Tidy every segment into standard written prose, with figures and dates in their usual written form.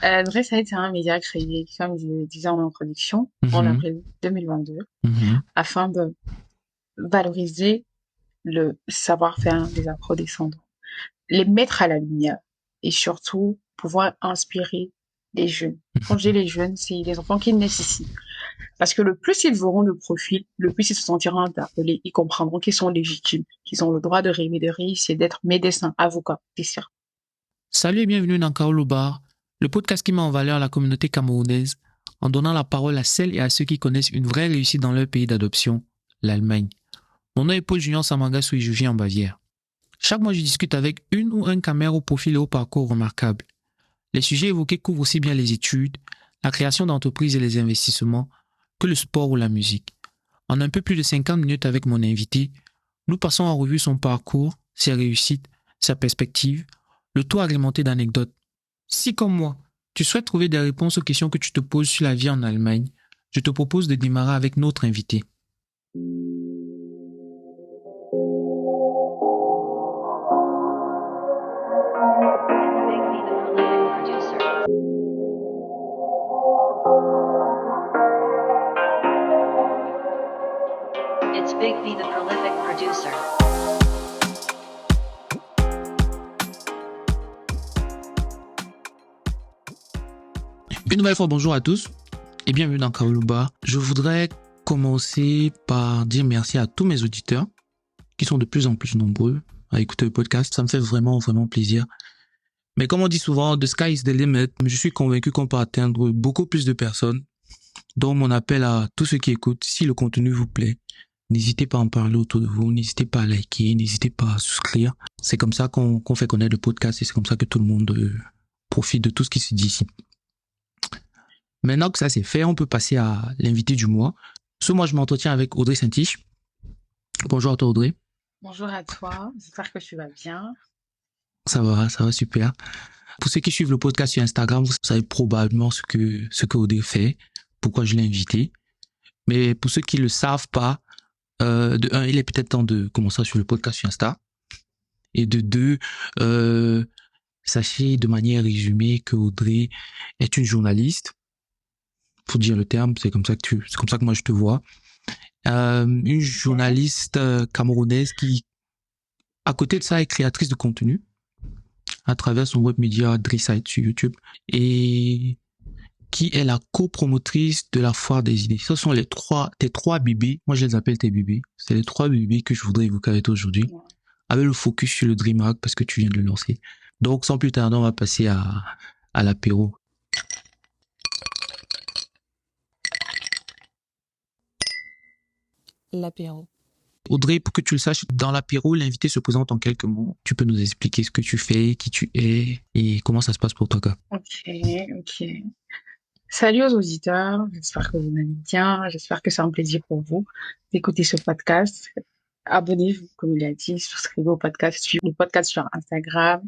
Dresside, c'est un média créé, comme je le disais en introduction, en Mhm, avril 2022, mhm. afin de valoriser le savoir-faire des afro-descendants, les mettre à la lumière et surtout pouvoir inspirer les jeunes. Quand je dis les jeunes, c'est les enfants qui naissent ici. Parce que le plus ils verront de profil, le plus ils se sentiront interpellés. Ils comprendront qu'ils sont légitimes, qu'ils ont le droit de rêver, de réussir, d'être médecins, avocats, etc. Salut et bienvenue dans Kaolo Bar, le podcast qui met en valeur la communauté camerounaise en donnant la parole à celles et à ceux qui connaissent une vraie réussite dans leur pays d'adoption, l'Allemagne. Mon nom est Paul Junior Samangassou et je vis en Bavière. Chaque mois, je discute avec une ou un camère au profil et au parcours remarquable. Les sujets évoqués couvrent aussi bien les études, la création d'entreprises et les investissements que le sport ou la musique. En un peu plus de 50 minutes avec mon invité, nous passons en revue son parcours, ses réussites, sa perspective, le tout agrémenté d'anecdotes. Si comme moi, tu souhaites trouver des réponses aux questions que tu te poses sur la vie en Allemagne, je te propose de démarrer avec notre invité. It's Big B, the prolific producer. Une nouvelle fois, bonjour à tous et bienvenue dans Kaoluba. Je voudrais commencer par dire merci à tous mes auditeurs qui sont de plus en plus nombreux à écouter le podcast. Ça me fait vraiment, vraiment plaisir. Mais comme on dit souvent, the sky is the limit. Je suis convaincu qu'on peut atteindre beaucoup plus de personnes. Donc, mon appel à tous ceux qui écoutent, si le contenu vous plaît, n'hésitez pas à en parler autour de vous, n'hésitez pas à liker, n'hésitez pas à souscrire. C'est comme ça qu'on fait connaître le podcast et c'est comme ça que tout le monde profite de tout ce qui se dit ici. Maintenant que ça c'est fait, on peut passer à l'invité du mois. Ce mois, je m'entretiens avec Audrey Saint-Tiche. Bonjour à toi, Audrey. Bonjour à toi, j'espère que tu vas bien. Ça va super. Pour ceux qui suivent le podcast sur Instagram, vous savez probablement ce que Audrey fait, pourquoi je l'ai invité. Mais pour ceux qui le savent pas, de un, il est peut-être temps de commencer sur le podcast sur Insta. Et de deux, sachez de manière résumée que Audrey est une journaliste. Pour dire le terme, c'est comme ça que moi je te vois. Une Ok. journaliste camerounaise qui, à côté de ça, est créatrice de contenu à travers son web média Drisside sur YouTube et qui est la copromotrice de la foire des idées. Ce sont tes trois bébés. Moi, je les appelle tes bébés. C'est les trois bébés que je voudrais évoquer avec toi aujourd'hui, Ouais. avec le focus sur le DreamHack parce que tu viens de le lancer. Donc, sans plus tarder, on va passer à l'apéro. L'apéro. Audrey, pour que tu le saches, dans l'apéro, l'invité se présente en quelques mots. Tu peux nous expliquer ce que tu fais, qui tu es et comment ça se passe pour toi, quoi. Ok, ok. Salut aux auditeurs, j'espère que vous allez bien, j'espère que c'est un plaisir pour vous d'écouter ce podcast. Abonnez-vous, comme il a dit, souscrivez au podcast, suivez le podcast sur Instagram.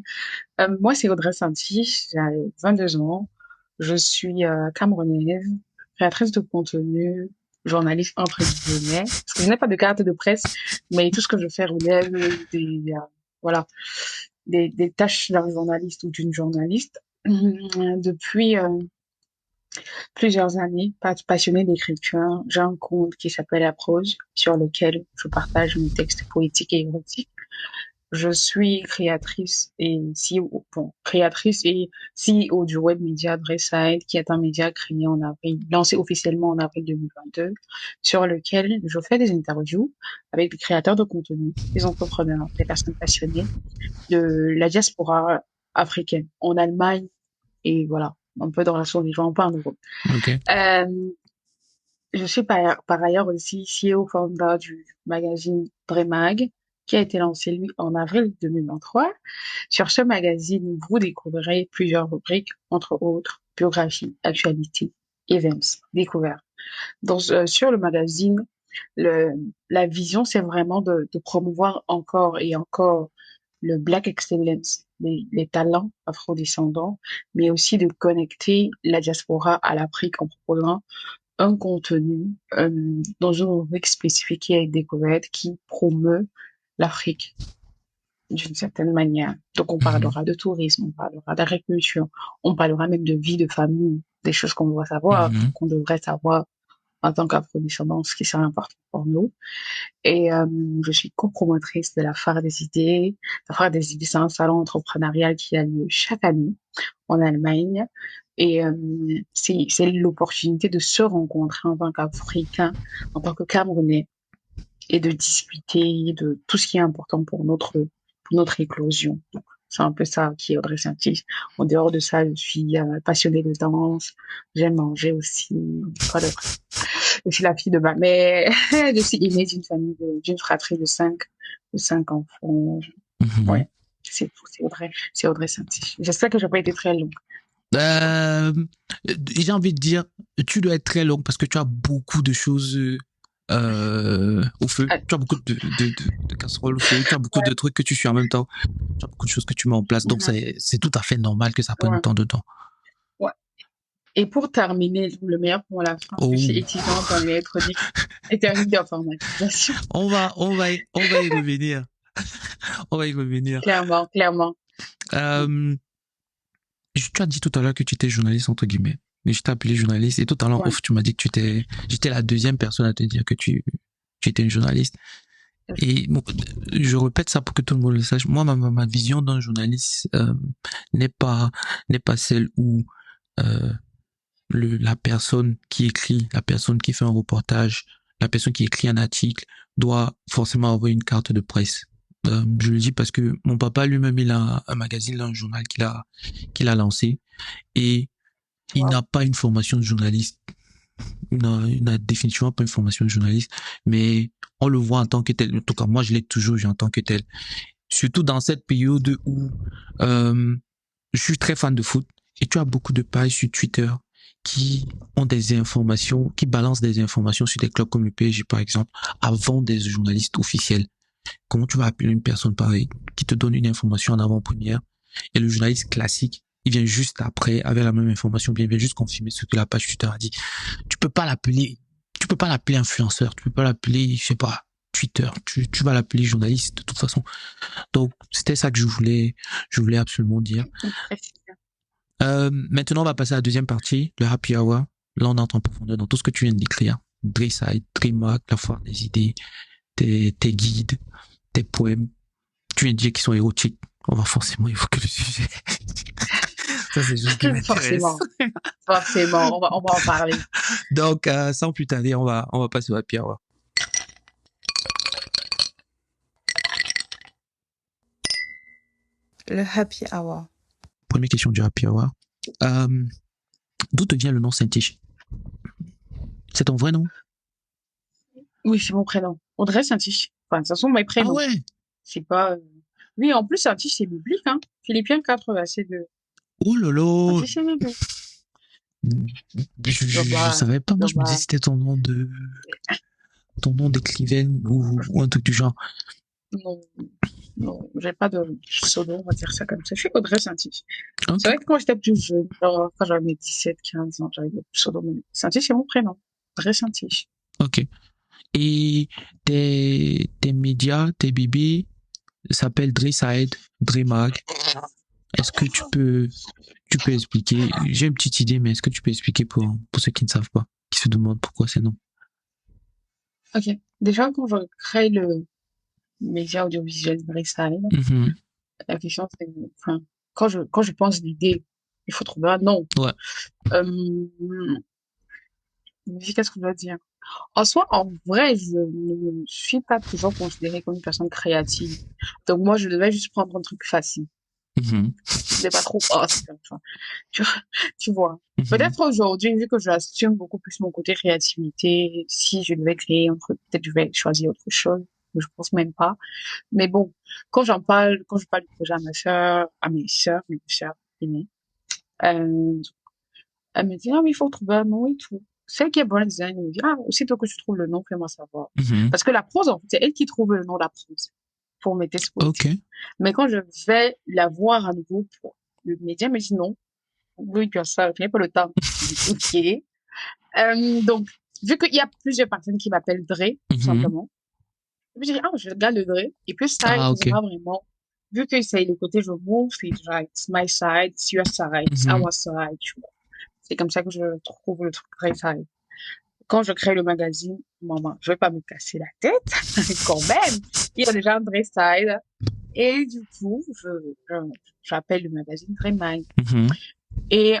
Moi, c'est Audrey Santi, j'ai 22 ans, je suis camerounaise, créatrice de contenu, journaliste entre guillemets, parce que je n'ai pas de carte de presse, mais tout ce que je fais relève voilà, des tâches d'un journaliste ou d'une journaliste. Depuis plusieurs années, passionnée d'écriture, j'ai un compte qui s'appelle La Prose, sur lequel je partage mes textes poétiques et érotiques. Je suis créatrice et CEO, bon, créatrice et CEO du web média Dresside, qui est un média créé en avril, lancé officiellement en avril 2022, sur lequel je fais des interviews avec des créateurs de contenu, des entrepreneurs, des personnes passionnées de la diaspora africaine en Allemagne et voilà, un peu dans la sous-région, un peu en Europe. Ok. Euh, je suis par ailleurs aussi CEO founder du magazine Dremag, qui a été lancé, lui, en avril 2023. Sur ce magazine, vous découvrirez plusieurs rubriques, entre autres, biographie, actualité, events, découvertes. Sur le magazine, le, la vision, c'est vraiment de promouvoir encore et encore le Black Excellence, les talents afrodescendants, mais aussi de connecter la diaspora à l'Afrique en proposant un contenu dans une rubrique spécifique qui est découverte, qui promeut l'Afrique. d'une certaine manière. Donc, on Mhm. parlera de tourisme, on parlera d'agriculture, on parlera même de vie de famille, des choses qu'on doit savoir, Mhm. qu'on devrait savoir en tant qu'afro-descendants, ce qui serait important pour nous. Et je suis copromotrice de la Phare des idées. La Phare des idées, c'est un salon entrepreneurial qui a lieu chaque année en Allemagne. Et c'est l'opportunité de se rencontrer en tant qu'Africains, en tant que Camerounais, et de discuter de tout ce qui est important pour notre éclosion. Donc, c'est un peu ça qui est Audrey Saint-Tige. En dehors de ça, je suis passionnée de danse. J'aime manger aussi. Quoi d'autre? Je suis la fille de ma mère. Je suis aînée d'une fratrie de cinq enfants. Mhm. Ouais, c'est tout. C'est Audrey Saint-Tige. J'espère que je n'ai pas été très longue. Euh, j'ai envie de dire, tu dois être très long parce que tu as beaucoup de choses au feu. Ah, Tu as beaucoup de casseroles au feu. Tu as beaucoup de trucs que tu suis en même temps. Tu as beaucoup de choses que tu mets en place. Donc, mhm, c'est tout à fait normal que ça prenne ouais, autant de temps. ouais. Et pour terminer, le meilleur pour la fin, je suis Oh, étudiante en électronique et technique d'informatisation. on va y revenir. On va y revenir. Clairement, clairement. Euh, tu as dit tout à l'heure que tu étais journaliste, entre guillemets. Mais je t'ai appelé journaliste et tout à l'heure, Ouais. ouf, tu m'as dit que j'étais la deuxième personne à te dire que tu étais une journaliste. Et bon, je répète ça pour que tout le monde le sache. Moi, ma vision d'un journaliste n'est pas n'est pas celle où euh, la personne qui écrit, la personne qui fait un reportage, la personne qui écrit un article doit forcément avoir une carte de presse. Je le dis parce que mon papa lui-même il a un magazine, un journal qu'il a lancé et il Wow. n'a pas une formation de journaliste. Il n'a définitivement pas une formation de journaliste, mais on le voit en tant que tel. En tout cas, moi, je l'ai toujours vu en tant que tel. Surtout dans cette période où euh, je suis très fan de foot et tu as beaucoup de pages sur Twitter qui ont des informations, qui balancent des informations sur des clubs comme le PSG par exemple, avant des journalistes officiels. Comment tu vas appeler une personne pareille qui te donne une information en avant-première et le journaliste classique, il vient juste après avec la même information, bien il vient juste confirmer ce que la page Twitter a dit. Tu peux pas l'appeler, tu peux pas l'appeler influenceur, tu peux pas l'appeler, je sais pas, Twitter, tu vas l'appeler journaliste de toute façon. Donc c'était ça que je voulais absolument dire. Maintenant, on va passer à la deuxième partie, le happy hour. Là, on entre en profondeur dans tout ce que tu viens de décrire. Dreamside, Dreamhack, la foire des idées, tes guides, tes poèmes. Tu viens de dire qu'ils sont érotiques. On va forcément évoquer le sujet. Ça, c'est juste qui m'intéresse. Forcément, forcément, on va en parler. Donc, sans plus tarder, on va passer au happy hour. Le happy hour. Première question du happy hour. Euh, D'où te vient le nom Saint-Tige? C'est ton vrai nom? Oui, c'est mon prénom. Audrey Saint-Tige. Enfin, ce sont mes Ah prénoms. ouais. C'est pas. Oui, en plus, Saint-Tige, c'est biblique, hein. Philippiens 4, verset 2. Oh là Saint-Tige, c'est biblique. je Global, savais pas. Moi, je me disais global. c'était ton nom d'écrivaine ou un truc du genre. Non, non, j'ai pas de pseudo, on va dire ça comme ça. Je suis Audrey Saint-Tige. C'est Ok, vrai que quand j'étais plus jeune, genre, quand j'avais 17, 15 ans, j'avais des pseudos. Mais Saint-Tige, c'est mon prénom. Audrey Saint-Tige. ok. Et tes médias, tes bébés s'appellent Dreamside, Dreamhack. Est-ce que tu peux expliquer? J'ai une petite idée, mais est-ce que tu peux expliquer pour ceux qui ne savent pas, qui se demandent pourquoi c'est non? Ok. Déjà, quand je crée le média audiovisuel Brissale, Mhm. la question c'est, enfin, quand je pense l'idée, il faut trouver un nom. Ouais. Euh, qu'est-ce qu'on doit dire? En soi, en vrai, je ne suis pas toujours considérée comme une personne créative. Donc moi, je devais juste prendre un truc facile. Mhm. C'était pas trop, oh, c'est comme ça. Tu, tu vois. Mhm. Peut-être aujourd'hui, vu que j'assume beaucoup plus mon côté créativité, si je devais créer un truc, peut-être je vais choisir autre chose. Je pense même pas. Mais bon, quand je parle du projet à mes sœurs aînées, euh, elle me dit, ah, mais il faut trouver un nom et tout. Celle qui est bonne design, elle me dit, ah, aussitôt que tu trouves le nom, fais-moi savoir. Mhm. Parce que la prose, en fait, c'est elle qui trouve le nom de la prose pour mes textes Ok. poétiques. Mais quand je vais la voir à nouveau pour le média, elle me dit non. Oui, tu as ça, tu n'as pas le temps. Je dis, ok. Donc, vu qu'il y a plusieurs personnes qui m'appellent Dre, tout Mhm. simplement, je me dis, ah, je regarde le Dre. Et puis ça Ah, ok. aidera vraiment. vu que c'est le côté je move, c'est genre, it's my side, it's your side, it's Mhm. our side, tu vois. C'est comme ça que je trouve le truc très side. Quand je crée le magazine, maman, je vais pas me casser la tête, quand même. Il y a déjà un vrai side. Et du coup, j'appelle le magazine Vrai Mind. Mhm. Et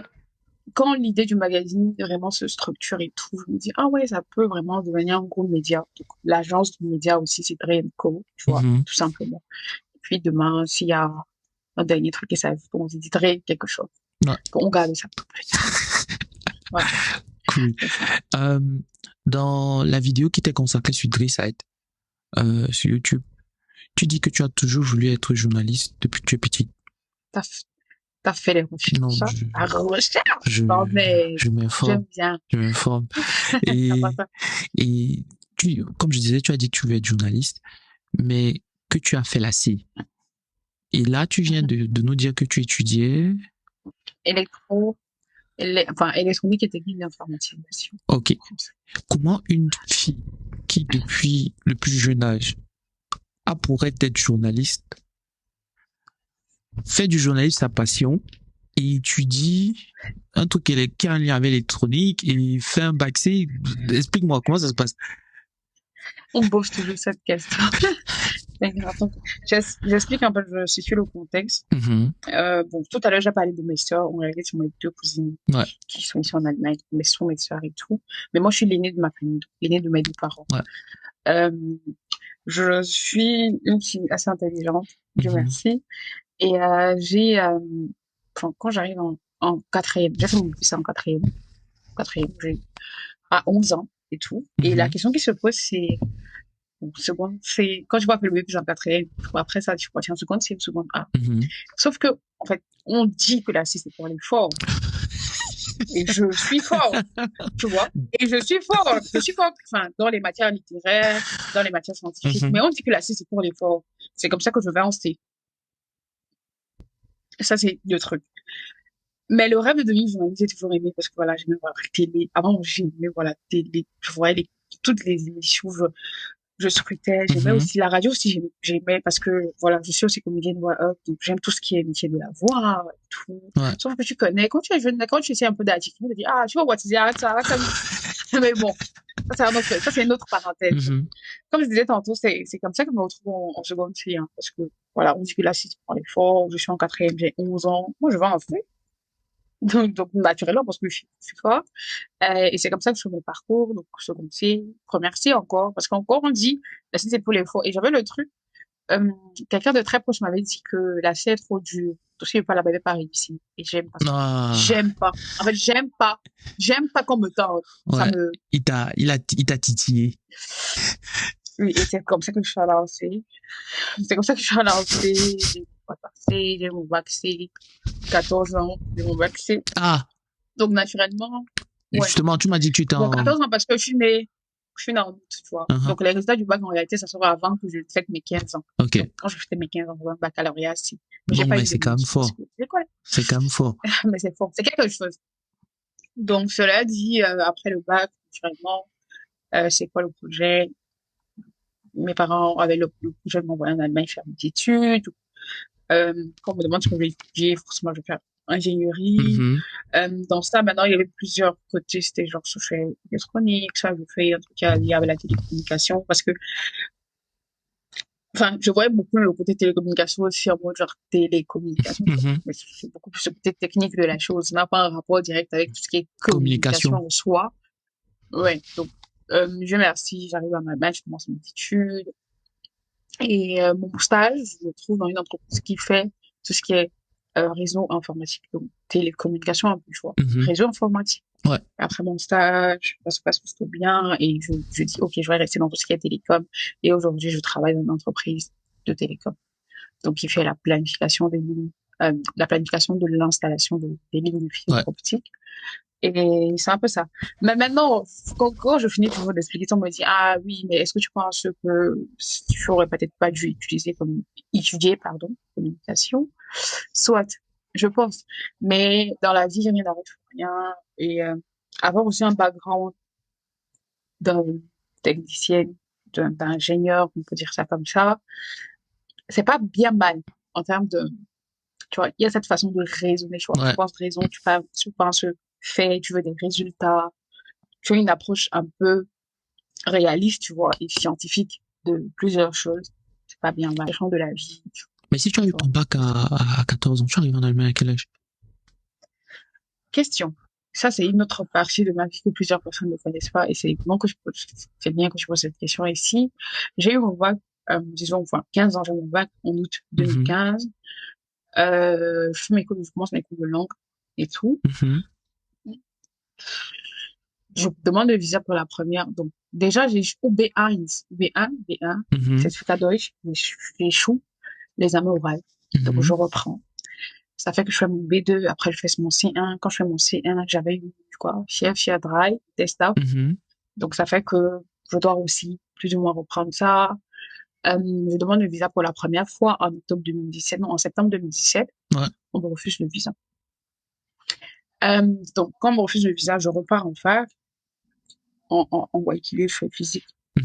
quand l'idée du magazine vraiment se structure et tout, je me dis, ah ouais, ça peut vraiment devenir un gros média. Donc, l'agence du média aussi, c'est Dre Co, tu vois, Mhm. tout simplement. Et puis demain, s'il y a un dernier truc et ça, on se dit Dre quelque chose. Ouais, On garde ça pour plus tard. Voilà, cool. c'est ça. Euh, dans la vidéo qui t'est consacrée sur Dresside, sur YouTube, tu dis que tu as toujours voulu être journaliste depuis que tu es petite. T'as, t'as fait les Non, recherches, hein? La recherche. je, Non, mais je m'informe, j'aime bien. je m'informe. T'as pas Et, ça. et comme je disais, tu as dit que tu veux être journaliste, mais que tu as fait la C. Et là, tu viens de nous dire que tu étudiais. Électro, enfin, électronique et technique d'informatisation. Ok. Comment une fille qui, depuis le plus jeune âge, a pour être journaliste, fait du journalisme sa passion et étudie un truc qui a un lien avec l'électronique et fait un bac C. Explique-moi comment ça se passe. On pose toujours cette question. Attends, j'explique un peu, je situe le contexte. Mhm. Bon, tout à l'heure, j'ai parlé de mes sœurs. En réalité, c'est mes deux cousines Ouais, qui sont ici en Allemagne, mais ce sont mes sœurs et tout. Mais moi, je suis l'aînée de ma famille, l'aînée de mes deux parents. ouais. Euh, je suis une fille assez intelligente, Dieu Mhm. merci. Et enfin, quand j'arrive en quatrième, j'ai fait mon lycée en quatrième, j'ai à 11 ans et tout. Et la Mhm. question qui se pose, c'est, bon, seconde, c'est, quand je vois que le bébé est en quatrième, après ça, tu vois, tiens, seconde, c'est une seconde A. Mhm. Sauf que, en fait, on dit que la C, c'est pour les forts. Et je suis fort, tu vois. Et je suis fort. Je suis fort, enfin, dans les matières littéraires, dans les matières scientifiques. Mhm. Mais on dit que la C, c'est pour les forts. C'est comme ça que je vais en C. Ça, c'est le truc. Mais le rêve de devenir journaliste, j'ai toujours aimé parce que voilà, j'aimais voir la télé. Avant, j'aimais voir la télé. Je voyais toutes les émissions. Je scrutais. J'aimais Mhm. aussi la radio aussi. J'aimais parce que voilà, je suis aussi comédienne voix off. Donc, j'aime tout ce qui est métier de la voix et tout. Ouais. Sauf que tu connais, quand tu es jeune, quand tu sais un peu d'attitude, tu te dis, ah, tu vois, what, arrête ça, arrête ça. Mais bon, ça, c'est une autre parenthèse. Mhm. Comme je disais tantôt, c'est comme ça que je me retrouve en seconde fille, hein, parce que, voilà, on dit que là, si tu prends l'effort, je suis en quatrième, j'ai 11 ans. Moi, je vais en fait. Donc, naturellement, parce que je suis fort. Et c'est comme ça que je fais mon parcours. Donc, seconde C, première C encore, parce qu'encore, on dit, la C, c'est pour les forts. Et j'avais le truc, euh, quelqu'un de très proche m'avait dit que la C est trop dure. Tout ce qui n'est pas la bébé pas réussi. Et j'aime pas ça. Ah, J'aime pas. En fait, j'aime pas. J'aime pas qu'on me tente. Ça ouais. me, Il t'a titillé. oui, et c'est comme ça que je suis lancée. C'est comme ça que je suis lancée. J'ai mon passé, j'ai mon vaccin. 14 ans, j'ai mon vaccin. Ah, Donc, naturellement, ouais. justement, tu m'as dit que tu étais Bon, en... 14 ans parce que je suis née en août, tu vois. Mhm. Donc, les résultats du bac, en réalité, ça sera avant que je fête mes 15 ans. Ok. Donc, quand je fêtais mes 15 ans, j'aurai un baccalauréat, si. Mais j'ai Bon, pas mais eu de c'est quand même mention parce fort. que l'école. C'est quand même fort. Mais c'est fort. C'est quelque chose. Donc, cela dit, après le bac, naturellement, c'est quoi le projet? Mes parents avaient le projet de m'envoyer en Allemagne faire des études. Quand on me demande ce que je vais étudier, forcément, je vais faire ingénierie. Mhm. Dans ça, maintenant, il y avait plusieurs côtés. C'était genre, je fais électronique, ça, je fais un truc lié avec la télécommunication parce que, enfin, je voyais beaucoup le côté télécommunication aussi en mode genre télécommunication, tu vois. Mhm. Mais c'est beaucoup plus le côté technique de la chose. Ça n'a pas un rapport direct avec tout ce qui est communication Communication. en soi. Ouais. Donc, Dieu merci, j'arrive à ma match, je commence mes études. Et mon stage, je le trouve dans une entreprise qui fait tout ce qui est réseau informatique, donc télécommunication un peu, tu vois. Mhm. Réseau informatique. Ouais. Après mon stage, ça se passe plutôt bien et je dis, OK, je vais rester dans tout ce qui est télécom. Et aujourd'hui, je travaille dans une entreprise de télécom. Donc, qui fait la planification des lignes, la planification de l'installation des lignes de fibre Ouais. optique. Et c'est un peu ça. Mais maintenant, quand je finis toujours d'expliquer ça, on me dit, ah oui, mais est-ce que tu penses que tu aurais peut-être pas dû étudier, pardon, communication? Soit, je pense. Mais dans la vie, rien n'arrive pour rien. Et avoir aussi un background d'un technicien, d'ingénieur, on peut dire ça comme ça, c'est pas bien mal. en termes de, tu vois, il y a cette façon de raisonner, tu vois. Tu Ouais. penses raison, tu penses fait, tu veux des résultats. Tu as une approche un peu réaliste, tu vois, et scientifique de plusieurs choses. C'est pas bien mal. Le champ de la vie, Mais si tu as eu tu vois. ton bac à 14 ans, tu arrives en Allemagne à quel âge? Question. Ça, c'est une autre partie de ma vie que plusieurs personnes ne connaissent pas et c'est bien que je pose cette question ici. J'ai eu mon bac, disons, enfin, 15 ans, j'ai eu mon bac en août Mhm, 2015. Je commence mes cours de langue et tout. mhm, Je demande le visa pour la première. Donc, déjà, j'ai au B1, B1, mhm, c'est à Deutsch, j'échoue l'examen oral. Donc, je mhm, reprends. Ça fait que je fais mon B2, après je fais mon C1. Quand je fais mon C1, j'avais eu quoi, fièvre dry, test out. mhm. Donc ça fait que je dois aussi plus ou moins reprendre ça. Je demande le visa pour la première fois en octobre 2017, non, en septembre 2017. Ouais. On me refuse le visa. Donc quand on me refuse le visa, je repars en fac, en Waikile, je fais Mhm.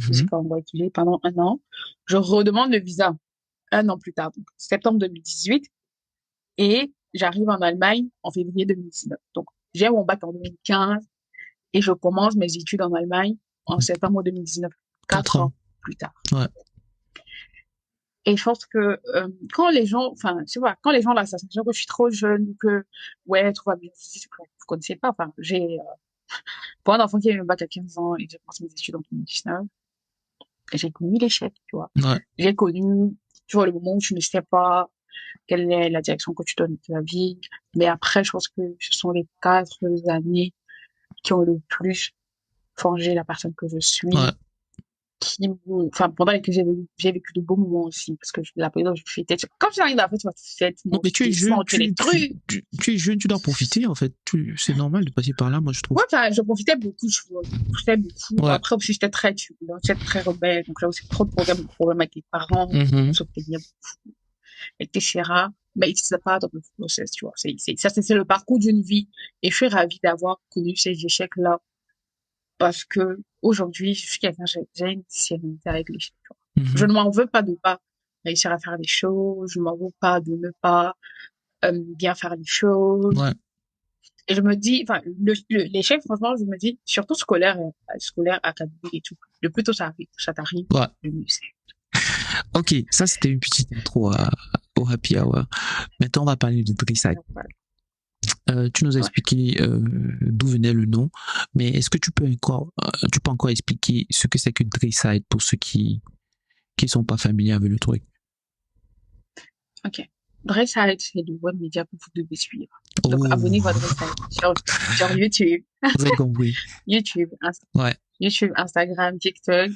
physique en Waikile pendant un an. Je redemande le visa un an plus tard, donc septembre 2018, et j'arrive en Allemagne en février 2019. Donc j'ai mon bac en 2015 et je commence mes études en Allemagne en septembre 2019, 4 ans. ans plus tard. Ouais. Et je pense que quand les gens, enfin, tu vois, quand les gens ont la sensation que je suis trop jeune, que ouais, tout va bien, vous connaissez pas. Enfin, pour un enfant qui a eu un bac à 15 ans et j'ai commencé mes études en 2019, j'ai connu l'échec, tu vois. Ouais. J'ai connu, tu vois, le moment où tu ne sais pas quelle est la direction que tu donnes de ta vie. Mais après, je pense que ce sont les 4 années qui ont le plus forgé la personne que je Ouais. suis, enfin, pendant lesquelles j'ai vécu de beaux moments aussi, parce que la période où je fêtais, quand j'arrive à la fête, tu vois, tu fêtes, Non, mais tu es monter, jeune, sentir les trucs. tu es jeune, tu dois profiter, en fait. C'est normal de passer par là, moi, je trouve. Ouais, enfin, je profitais beaucoup, je profitais beaucoup. Ouais. Après aussi, j'étais très turbulente, j'étais très rebelle, donc j'avais aussi trop de problèmes avec les parents, on Mhm. se plaignait beaucoup, etc. Mais c'est pas dans le process, tu vois. C'est le parcours d'une vie. Et je suis ravie d'avoir connu ces échecs-là, parce que aujourd'hui, je suis quelqu'un, j'ai une sérénité avec l'échec. Je Mhm. ne m'en veux pas de pas réussir à faire les choses, je ne m'en veux pas de ne pas bien faire les choses. Ouais. Et je me dis, enfin, l'échec, franchement, je me dis, surtout scolaire, académique et tout, le plus tôt ça t'arrive, Ouais. le mieux c'est. Ok, ça, c'était une petite intro au Happy Hour. Maintenant, on va parler de Dressage. Donc, voilà. Tu nous as Ouais. expliqué d'où venait le nom, mais est-ce que tu peux encore expliquer ce que c'est que Dressage pour ceux qui sont pas familiers avec le truc? Ok. Dressage, c'est le web média que vous devez suivre. Donc, Oh, abonnez-vous à Dressage sur YouTube, vous avez compris. YouTube, Ouais. YouTube, Instagram, TikTok.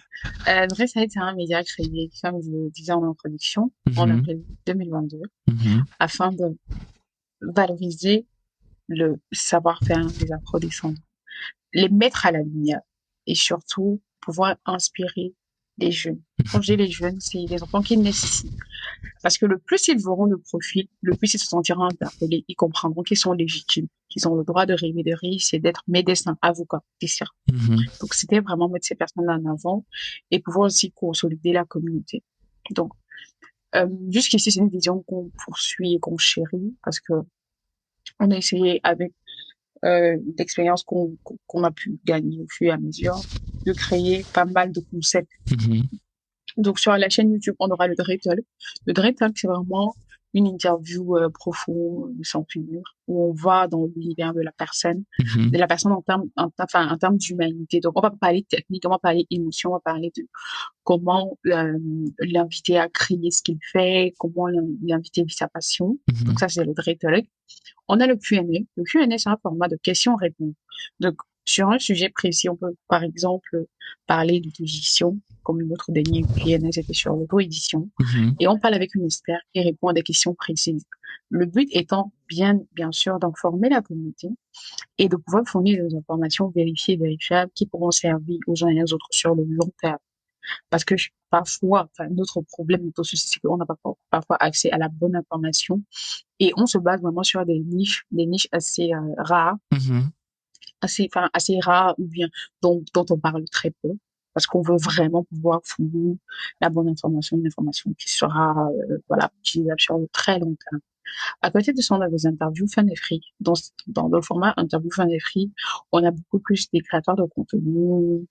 Dressage, c'est un média créé, comme je le disais en introduction, en Mhm. avril 2022, Mhm. afin de valoriser le savoir-faire des afro-descendants, les mettre à la lumière et surtout pouvoir inspirer les jeunes. Quand je dis les jeunes, c'est les enfants qui naissent ici. Parce que le plus ils verront le profil, le plus ils se sentiront interpellés. Ils comprendront qu'ils sont légitimes, qu'ils ont le droit de rêver, de réussir, d'être médecins, avocats, etc. Mhm. Donc, c'était vraiment mettre ces personnes-là en avant et pouvoir aussi consolider la communauté. Donc, jusqu'ici, c'est une vision qu'on poursuit et qu'on chérit parce que on a essayé avec d'expériences qu'on a pu gagner au fur et à mesure, de créer pas mal de concepts. Mhm. Donc sur la chaîne YouTube, on aura le Dre Talk. Le Dre Talk, c'est vraiment une interview profonde, sans finir, où on va dans l'univers Mhm. de la personne en termes d'humanité. Donc on va parler technique, on va parler émotion, on va parler de comment l'inviter à créer ce qu'il fait, comment l'inviter vit sa passion. Donc Mhm. ça, c'est le Dre Talk. On a le Q&A. Le Q&A, c'est un format de questions-réponses. Donc, sur un sujet précis, on peut, par exemple, parler d'auto-édition, comme notre dernier Q&A, c'était sur l'auto-édition. Mhm. Et on parle avec une expert qui répond à des questions précises. Le but étant, bien sûr, d'informer la communauté et de pouvoir fournir des informations vérifiées et vérifiables qui pourront servir aux uns et aux autres sur le long terme. Parce que parfois, enfin, notre problème, notre souci, c'est qu'on n'a pas parfois accès à la bonne information et on se base vraiment sur des niches assez rares, Mhm. assez rares ou bien dont on parle très peu. parce qu'on veut vraiment pouvoir fournir la bonne information, une information qui sera voilà, utilisable sur le très long terme. À côté de ça, on a des interviews fun et free. Dans le format interview fun et free, on a beaucoup plus des créateurs de contenu,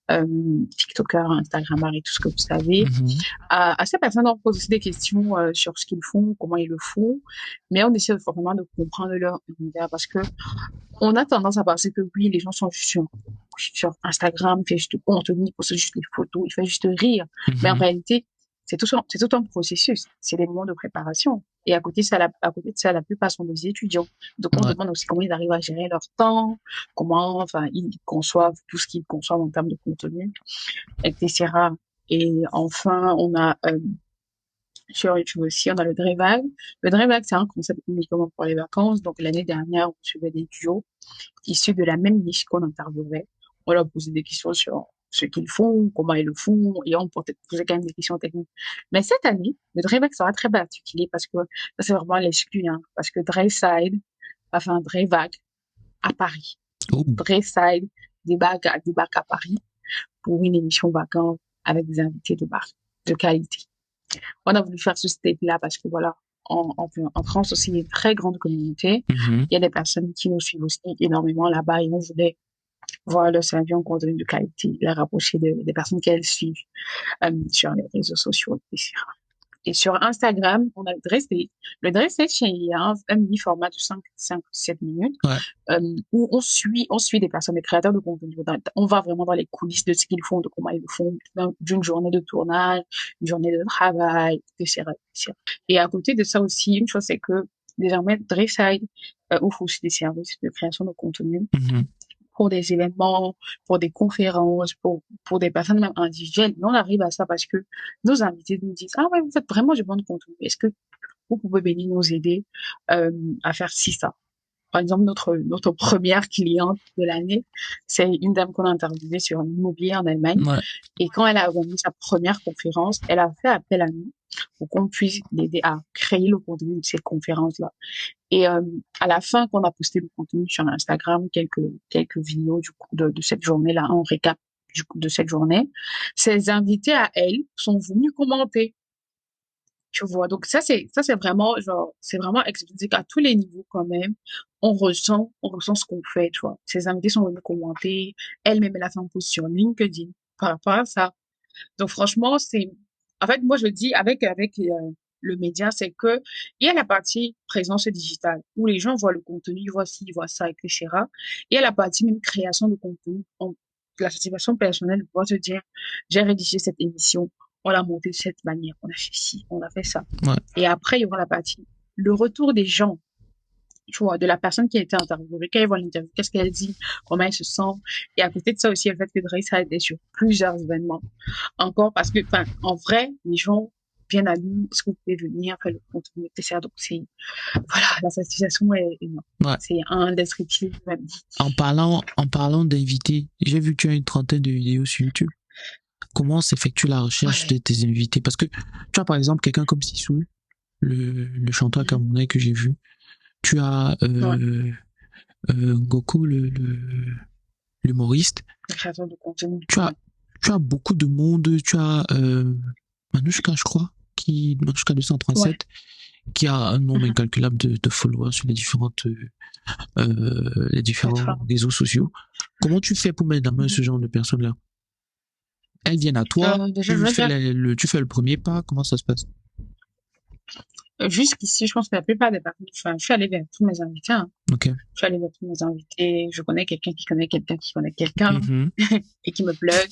euh, TikTokers, Instagrammeurs et tout ce que vous savez. Mhm. À ces personnes, on pose aussi des questions sur ce qu'ils font, comment ils le font, mais on essaie vraiment de comprendre leur univers parce que on a tendance à penser que oui, les gens sont juste sur Instagram, ils font juste du contenu, ils postent juste des photos, ils font juste rire. Mais en Mhm. réalité, c'est tout un processus. C'est des moments de préparation. Et à côté de ça, la plupart sont des étudiants. Donc, on Ouais. demande aussi comment ils arrivent à gérer leur temps, comment, enfin, ils conçoivent tout ce qu'ils conçoivent en termes de contenu, etc. Et enfin, on a, sur YouTube aussi, on a le Dreval. Le Dreval, c'est un concept uniquement pour les vacances. Donc, l'année dernière, on suivait des duos issus de la même niche qu'on interviewait. On leur posait des questions sur ce qu'ils font, comment ils le font, et on posait quand même des questions techniques. Mais cette année, le Drevac sera très particulier parce que ça, c'est vraiment l'exclu, hein, parce que Dreyside a fait un Drevac à Paris. Oh. Dreyside débarque à Paris pour une émission vacante avec des invités de qualité. On a voulu faire ce step-là parce que voilà, en France aussi, il y a une très grande communauté. Mhm. Il y a des personnes qui nous suivent aussi énormément là-bas et on voulait voir leur service en contenu de qualité, les rapprocher des personnes qu'elles suivent sur les réseaux sociaux, etc. Et sur Instagram, on a le dress date. Le dress date, il y a un mini format de 7 minutes Ouais. où on suit des personnes, des créateurs de contenu. On va vraiment dans les coulisses de ce qu'ils font, de comment ils le font, d'une journée de tournage, une journée de travail, etc. etc. Et à côté de ça aussi, une chose, c'est que désormais, Dresside offre aussi des services de création de contenu Mhm. pour des événements, pour des conférences, pour des personnes même individuelles. Mais on arrive à ça parce que nos invités nous disent, ah ouais, vous faites vraiment du bon contenu. Est-ce que vous pouvez venir nous aider à faire ci, ça? Par exemple, notre première cliente de l'année, c'est une dame qu'on a interviewée sur l'immobilier en Allemagne. Ouais. Et quand elle a organisé sa première conférence, elle a fait appel à nous pour qu'on puisse l'aider à créer le contenu de cette conférence-là. Et à la fin, quand on a posté le contenu sur Instagram, quelques vidéos de cette journée-là, en récap de cette journée, ces invités à elle sont venus commenter. Tu vois, donc ça c'est vraiment genre c'est vraiment explicite à tous les niveaux quand même. On ressent ce qu'on fait, tu vois. Ces invités sont venus commenter, elle-même elle a fait un post sur LinkedIn par rapport à ça. Donc franchement, en fait moi je dis avec le média, c'est que il y a la partie présence digitale où les gens voient le contenu, ils voient ci, ils voient ça, etc. Il y a la partie même création de contenu, la satisfaction personnelle de pouvoir se dire j'ai rédigé cette émission, on l'a montée de cette manière, on a fait ci, on a fait ça. Ouais. Et après il y aura la partie le retour des gens, tu vois, de la personne qui a été interviewée, quand elle voit l'interview, qu'est-ce qu'elle dit, comment elle se sent. Et à côté de ça aussi, le fait que Drake a été sur plusieurs événements. Encore parce que, enfin, en vrai, les gens viennent à nous, est-ce que vous pouvez venir faire le contenu, etc. Donc voilà, la satisfaction est énorme. Ouais. C'est indescriptible même. En parlant d'invités, j'ai vu que tu as une trentaine de vidéos sur YouTube. Comment s'effectue la recherche de tes invités? Parce que tu as par exemple quelqu'un comme Sissou, le chanteur camerounais que j'ai vu. Tu as Goku, l'humoriste. Le créateur de contenu. Tu as beaucoup de monde. Tu as Manouchka, je crois, Manouchka 237, qui a un nombre incalculable de followers sur les différents réseaux sociaux. Comment tu fais pour mettre en main ce genre de personnes-là? Elles viennent à toi, Déjà, tu fais le premier pas, comment ça se passe? Jusqu'ici, je pense que la plupart des personnes, enfin, je suis allée vers tous mes invités. Hein. Ok. Je suis allée vers tous mes invités. Je connais quelqu'un qui connaît quelqu'un qui connaît quelqu'un et qui me plug.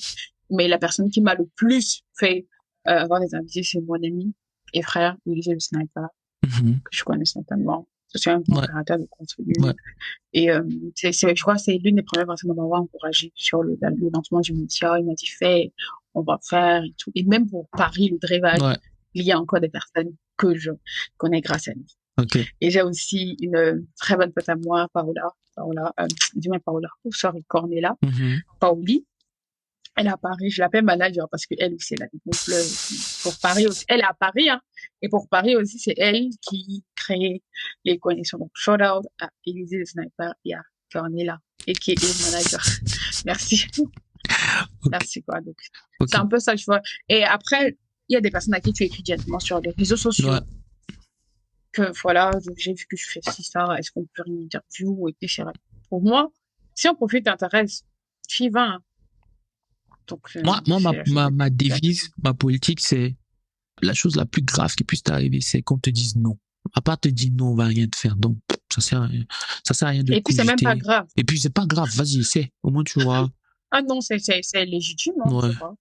Mais la personne qui m'a le plus fait avoir des invités, c'est mon ami et frère, Ulysse le Sniper, que je connais certainement. C'est un bon créateur de contenu. Ouais. Et je crois que c'est l'une des premières personnes à m'avoir encouragé sur le lancement du média. Il m'a dit, fais, on va faire et tout. Et même pour Paris, le Drevag, il y a encore des personnes que je connais grâce à lui. Okay. Et j'ai aussi une très bonne pote à moi, Paola, sorry, Cornella, Paoli. Elle est à Paris, je l'appelle manager parce qu'elle aussi, elle a des pour Paris aussi. Elle est à Paris, hein. Et pour Paris aussi, c'est elle qui crée les connexions. Donc, shout out à Élisée le Sniper et à Cornella, et qui est manager. Merci. Ok. Merci, quoi. Donc, Ok. c'est un peu ça, tu vois. Et après, il y a des personnes à qui tu écris directement sur les réseaux sociaux. Ouais. Que voilà, j'ai vu que je fais ci, ça, est-ce qu'on peut une interview, etc. Pour moi, si un profil t'intéresse, tu y vas, hein. Donc, Moi, c'est la chose la ma plus devise, ma politique, c'est la chose la plus grave qui puisse t'arriver, c'est qu'on te dise non. À part te dire non, on va rien te faire. Donc, ça sert à rien. Ça sert à rien de Et puis, c'est même pas cogiter. grave. Et puis, c'est pas grave. Vas-y, essaie. Au moins, tu vois. Ah non, c'est légitime, hein, Ouais. tu vois.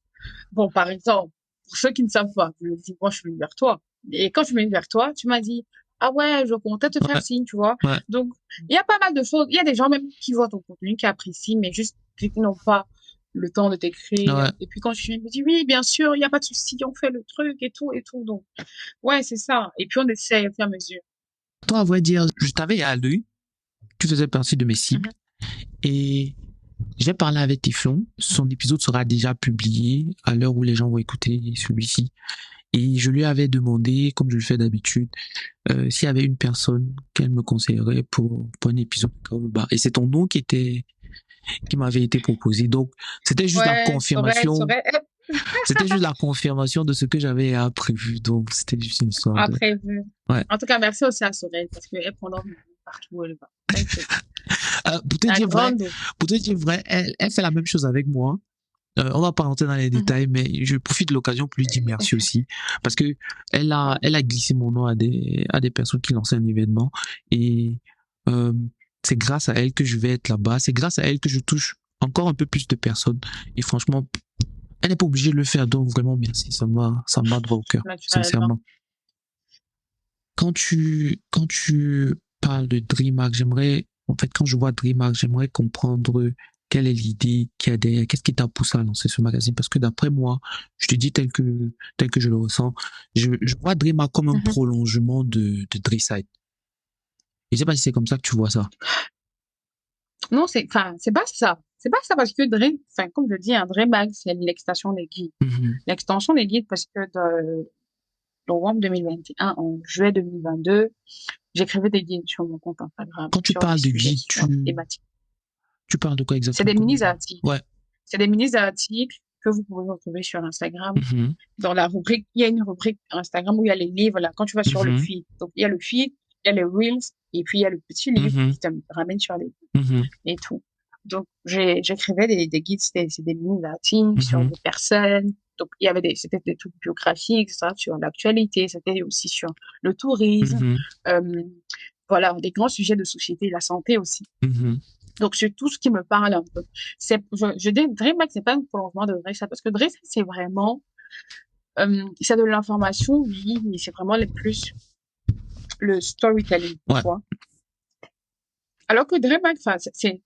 Bon, par exemple, pour ceux qui ne savent pas, je dis, moi, je suis venue vers toi. Et quand je suis venue vers toi, tu m'as dit, ah ouais, je comptais te faire Ouais. signe, tu vois. Ouais. Donc, il y a pas mal de choses. Il y a des gens même qui voient ton contenu, qui apprécient, mais juste qui n'ont pas le temps de t'écrire. Ouais. Et puis quand je suis, je me dis, oui, bien sûr, il n'y a pas de souci, on fait le truc et tout, et tout. Donc, ouais, c'est ça. Et puis on essaie au fur et à mesure. Toi, à vrai dire, je t'avais à l'œil. Tu faisais partie de mes cibles. Mhm. Et j'ai parlé avec Typhon. Son épisode sera déjà publié à l'heure où les gens vont écouter celui-ci. Et je lui avais demandé, comme je le fais d'habitude, s'il y avait une personne qu'elle me conseillerait pour un épisode de Kaoluba. Et c'est ton nom qui m'avait été proposé. Donc, c'était juste la Ouais, confirmation. Sorel, C'était juste la confirmation de ce que j'avais prévu. Donc, c'était juste une histoire de. après vu. Ouais. En tout cas, merci aussi à Sorel, parce qu'elle prend dans partout où elle va. T'inquiète. Pour te La dire vrai, grande. elle fait la même chose avec moi. On va pas rentrer dans les Mhm. détails, mais je profite de l'occasion pour lui dire merci aussi, parce que elle a glissé mon nom à des personnes qui lançaient un événement, et euh, c'est grâce à elle que je vais être là-bas. C'est grâce à elle que je touche encore un peu plus de personnes. Et franchement, elle n'est pas obligée de le faire, donc vraiment merci. Ça m'a droit au cœur, Naturellement. sincèrement. Quand tu parles de DreamHack, en fait, quand je vois DreamHack, j'aimerais comprendre quelle est l'idée qu'il y a derrière, qu'est-ce qui t'a poussé à lancer ce magazine? Parce que d'après moi, je te dis tel que je le ressens, je vois DreamHack comme un Mhm. prolongement de Dreeside. Je sais pas si c'est comme ça que tu vois ça. Non, enfin, c'est pas ça. C'est pas ça parce que enfin, comme je dis, un Dreamhack, c'est l'extension des guides. Mhm, L'extension des guides parce que de novembre 2021 en juillet 2022, j'écrivais des guides sur mon compte Instagram Quand tu sur des parles de sujets, guide, sur des thématiques. tu parles de quoi C'est exactement des comme... mini-articles. Ouais. C'est des mini-articles que vous pouvez retrouver sur Instagram. Mhm, Dans la rubrique, il y a une rubrique Instagram où il y a les livres, là, quand tu vas sur le mhm, feed. Donc, il y a le feed, il y a les reels, et puis il y a le petit livre mhm, qui te ramène sur les mhm, et tout. Donc, j'écrivais des guides, c'est des mini-articles sur mhm, des personnes. Donc, c'était des trucs biographiques, ça, sur l'actualité, c'était aussi sur le tourisme, mhm, euh, voilà, des grands sujets de société, la santé aussi. mhm. Donc, c'est tout ce qui me parle un peu. Je dis, DreamHack, c'est pas un prolongement de Dressa, parce que Dressa, c'est vraiment, c'est de l'information, oui, mais c'est vraiment plus le storytelling, Ouais. tu vois. Alors que DreamHack, enfin, c'est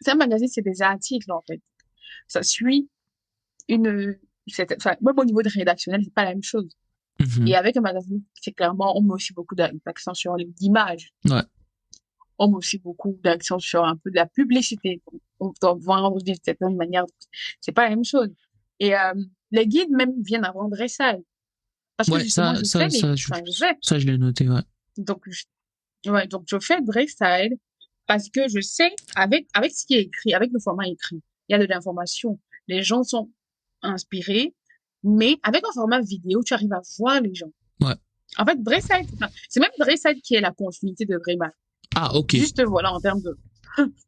un magazine, c'est des articles, en fait. Ça suit une, enfin, même au niveau de rédactionnel, c'est pas la même chose. Et Mhm. avec un magazine, c'est clairement, on met aussi beaucoup d'accent sur l'image. Ouais. On met aussi beaucoup d'accent sur un peu de la publicité. On doit vendre d'une certaine manière. C'est pas la même chose. Et les guides même viennent à vendre ça. Parce que Ouais, justement, ça, je l'ai noté, ouais. donc, ouais, donc je fais Dresside parce que je sais, avec ce qui est écrit, avec le format écrit, il y a de l'information. Les gens sont inspirés, mais avec un format vidéo, tu arrives à voir les gens. Ouais. En fait, Dresside, c'est même Dresside qui est la continuité de Vraiment. Ah, ok. Juste, voilà, en termes de,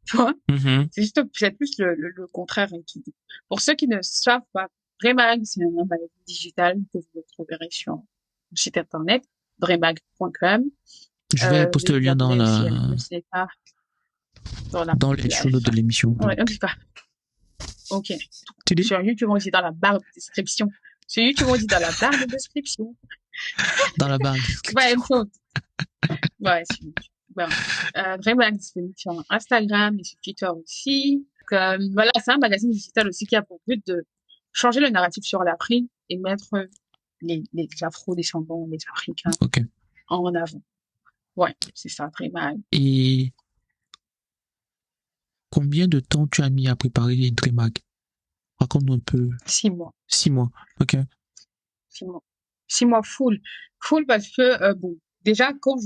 tu vois, Mhm. c'est plus le contraire qui dit. Pour ceux qui ne savent pas, Dremag, c'est un magazine digital que vous trouverez sur le site internet, dremag.com. Je vais poster Veuillez le vous lien abonner aussi à la newsletter dans la dans les show notes de l'émission. ouais, ok, ok. Tu dis? Sur YouTube, on dit dans la barre de description. Sur YouTube, on dit dans la barre de description. Dans la barre de C'est pas la description. même chose. Ouais, sur YouTube. Bon. Dremag disponible sur Instagram et sur Twitter aussi. Voilà, c'est un magazine digital aussi qui a pour but de changer le narratif sur l'Afrique et mettre les Afro-descendants, les Africains Ok. en avant. Ouais, c'est ça, très mal. Et combien de temps tu as mis à préparer les DreamHack? Raconte-nous un peu. 6 mois. 6 mois. Ok. 6 mois. 6 mois full. Full parce que, bon, déjà, quand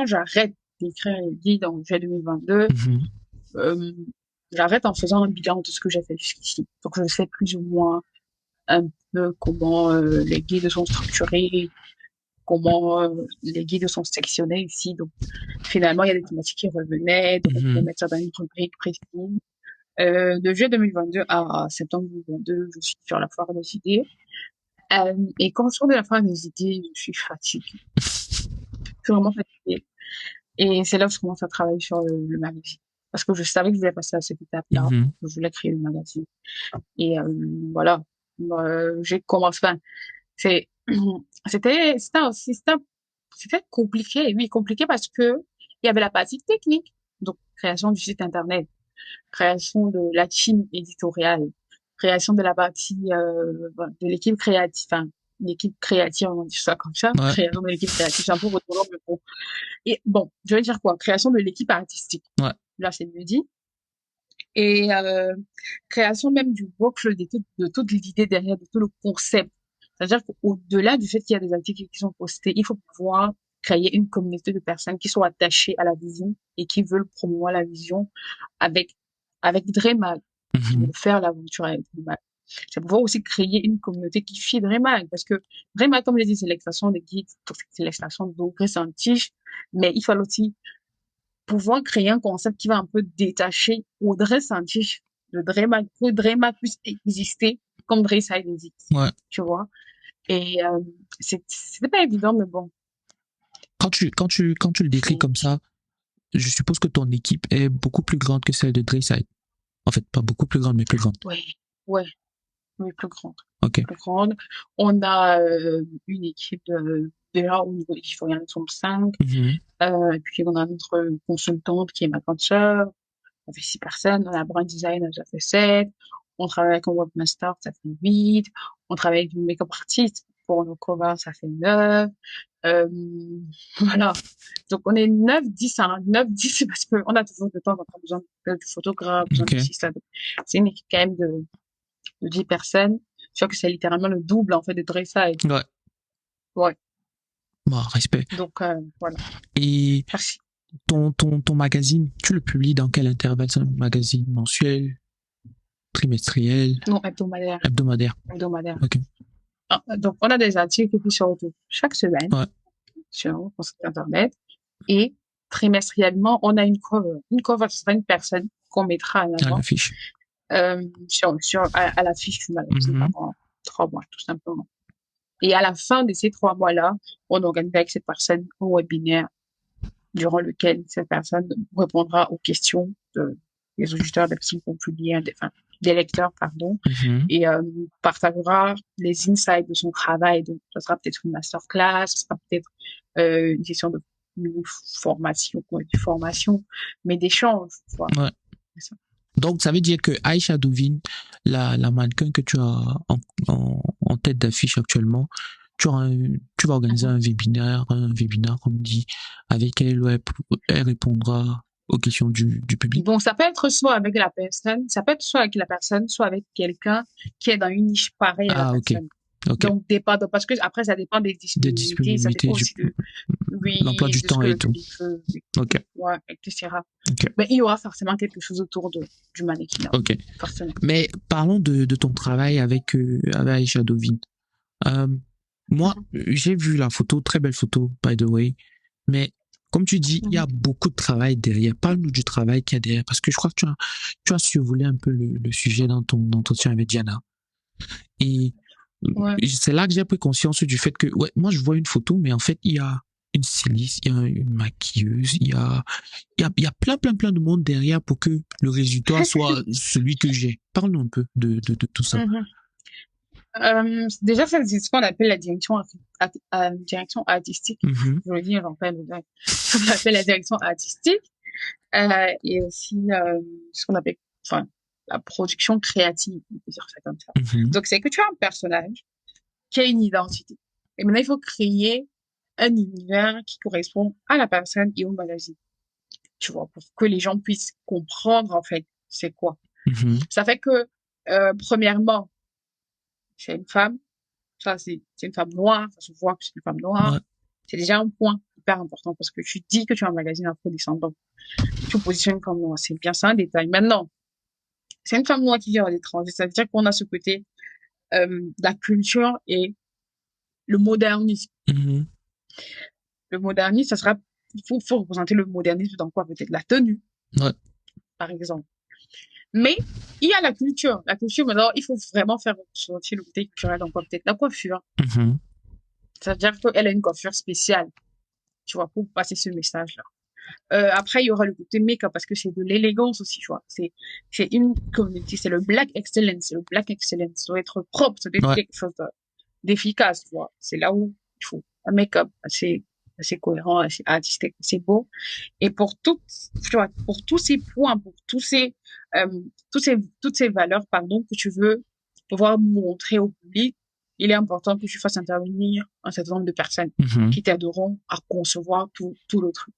j'arrête d'écrire les guides en juillet 2022, Mhm. euh, j'arrête en faisant un bilan de ce que j'ai fait jusqu'ici. Donc, je sais plus ou moins un peu comment les guides sont structurés, comment les guides sont sectionnés ici. Donc, finalement, il y a des thématiques qui revenaient, donc on pouvait Mhm. mettre ça dans une rubrique précise. De juillet 2022 à septembre 2022, je suis sur la foire des idées. Et quand je sors de la foire des idées, je suis fatiguée. Je suis vraiment fatiguée. Et c'est là où je commence à travailler sur le magazine. Parce que je savais que je voulais passer à cette étape-là. Mhm. Je voulais créer le magazine. Et voilà. J'ai commencé, enfin, c'est, c'était compliqué. Oui, compliqué parce que il y avait la partie technique. Donc, création du site internet, création de la team éditoriale, création de la partie, de l'équipe créative, enfin, l'équipe créative, on dit ça comme ça, Ouais, création de l'équipe créative, c'est un peu redondant, mais bon. Et bon, je vais dire quoi? Création de l'équipe artistique. ouais. Là, c'est mieux dit. Et création même du workflow, de toute l'idée derrière, de tout le concept. C'est-à-dire qu'au-delà du fait qu'il y a des articles qui sont postés, il faut pouvoir créer une communauté de personnes qui sont attachées à la vision et qui veulent promouvoir la vision avec, avec Dreamhack, qui Mhm. veulent faire l'aventure avec Dreamhack. C'est pouvoir aussi créer une communauté qui suit Dreamhack, parce que Dreamhack, comme je l'ai dit, c'est l'extraction des guides, c'est l'extraction d'engrais sans tige, mais il faut aussi pouvoir créer un concept qui va un peu détacher Audrey Santis de Drema, que Drema puisse exister comme Drayside existe, Ouais. tu vois. Et c'était pas évident, mais bon. Quand tu le décris comme ça, je suppose que ton équipe est beaucoup plus grande que celle de Drayside. En fait, pas beaucoup plus grande, mais plus grande. Ouais, ouais, oui, plus grande. Ok. Plus grande. On a une équipe déjà au niveau éditorial, nous sommes 5. Mhm. Et puis on a notre consultante qui est ma grande sœur. Ça fait 6 personnes. On a brand design, ça fait 7. On travaille avec un webmaster, ça fait 8. On travaille avec une make-up artiste pour nos covers, ça fait 9. Euh, voilà. Donc, on est 9 10 hein. 9 10 c'est parce qu'on a toujours de temps en temps besoin du photographe, besoin Ok. de ça. Donc, c'est une équipe quand même de 10 personnes. Je crois que c'est littéralement le double, en fait, de Dressage. Ouais. Ouais. Bon, respect. Donc, voilà. Et Merci. ton magazine, tu le publies dans quel intervalle? C'est un magazine mensuel, trimestriel, Non, hebdomadaire. hebdomadaire? Hebdomadaire. Ok. Ah, donc, on a des articles qui sortent chaque semaine Ouais. sur notre site internet. Et trimestriellement, on a une cover. Une cover, ce sera une personne qu'on mettra en À avant l'affiche. à l'affiche du magazine Mhm. pendant 3 mois, tout simplement. Et à la fin de ces 3 mois-là, on organise avec cette personne un webinaire durant lequel cette personne répondra aux questions des auditeurs, des personnes qui ont publié, enfin, des lecteurs, pardon, Mhm. et partagera les insights de son travail. Donc, ça sera peut-être une masterclass, ça sera peut-être une session de une formation, quoi, une formation, mais d'échange, tu vois. Ouais. C'est ça. Donc, ça veut dire que Aïcha Douvin, la mannequin que tu as en tête d'affiche actuellement, tu vas organiser Mhm. un webinaire, comme dit, avec elle, où elle répondra aux questions du public. Donc, ça peut être soit avec la personne, ça peut être soit avec la personne, soit avec quelqu'un qui est dans une niche pareille à la Ah, ok. personne. Ok. Donc, parce que après, ça dépend des De disponibilités, ça disponibilité, dépend aussi l'emploi oui, du de ce temps que et le tout. public veut, Ok. ouais, etc. Ok. Mais il y aura forcément quelque chose autour du mannequin, Ok. forcément. Mais parlons de ton travail avec Aïcha Dovin. Euh, moi, Mhm. j'ai vu la photo, très belle photo, by the way. Mais comme tu dis, il y a Mhm. beaucoup de travail derrière. Parle-nous du travail qu'il y a derrière, parce que je crois que tu as survolé un peu le sujet dans ton entretien avec Diana. Et Ouais. c'est là que j'ai pris conscience du fait que, ouais, moi je vois une photo, mais en fait, il y a une styliste, il y a une maquilleuse, il y a plein de monde derrière pour que le résultat soit celui que j'ai. Parle-nous un peu de tout ça. Mhm. Déjà, c'est ce qu'on appelle la direction artistique. Mhm. Je veux dire, en fait, ce qu'on appelle la direction artistique, et aussi ce qu'on appelle, enfin, la production créative, on peut dire ça comme ça. Mhm. Donc, c'est que tu as un personnage qui a une identité. Et maintenant, il faut créer un univers qui correspond à la personne et au magazine, tu vois, pour que les gens puissent comprendre, en fait, c'est quoi. Mhm. Ça fait que, premièrement, c'est une femme. Ça, c'est une femme noire. Ça se voit que c'est une femme noire. Ouais. C'est déjà un point hyper important parce que tu dis que tu as un magazine afro-descendant. Tu positionnes comme noir. C'est bien ça, un détail. Maintenant, c'est une femme noire qui vit à l'étranger. C'est-à-dire qu'on a ce côté de la culture et le modernisme. Mhm. Le modernisme, ça sera, faut représenter le modernisme dans quoi? Peut-être la tenue, Ouais. par exemple. Mais il y a la culture. La culture, maintenant, il faut vraiment faire ressortir le côté culturel dans quoi? Peut-être la coiffure. Mhm. C'est-à-dire qu'elle a une coiffure spéciale, tu vois, pour passer ce message-là. Après, il y aura le côté make-up parce que c'est de l'élégance aussi, tu vois. C'est une communauté, c'est le black excellence, c'est le black excellence. Ça doit être propre, ça doit être Ouais. quelque chose d'efficace, tu vois. C'est là où il faut un make-up assez cohérent, assez artistique, assez beau. Et pour toutes, tu vois, pour tous ces points, pour euh, toutes ces valeurs, pardon, que tu veux pouvoir montrer au public, il est important que tu fasses intervenir un certain nombre de personnes Mhm. qui t'aideront à concevoir tout le truc.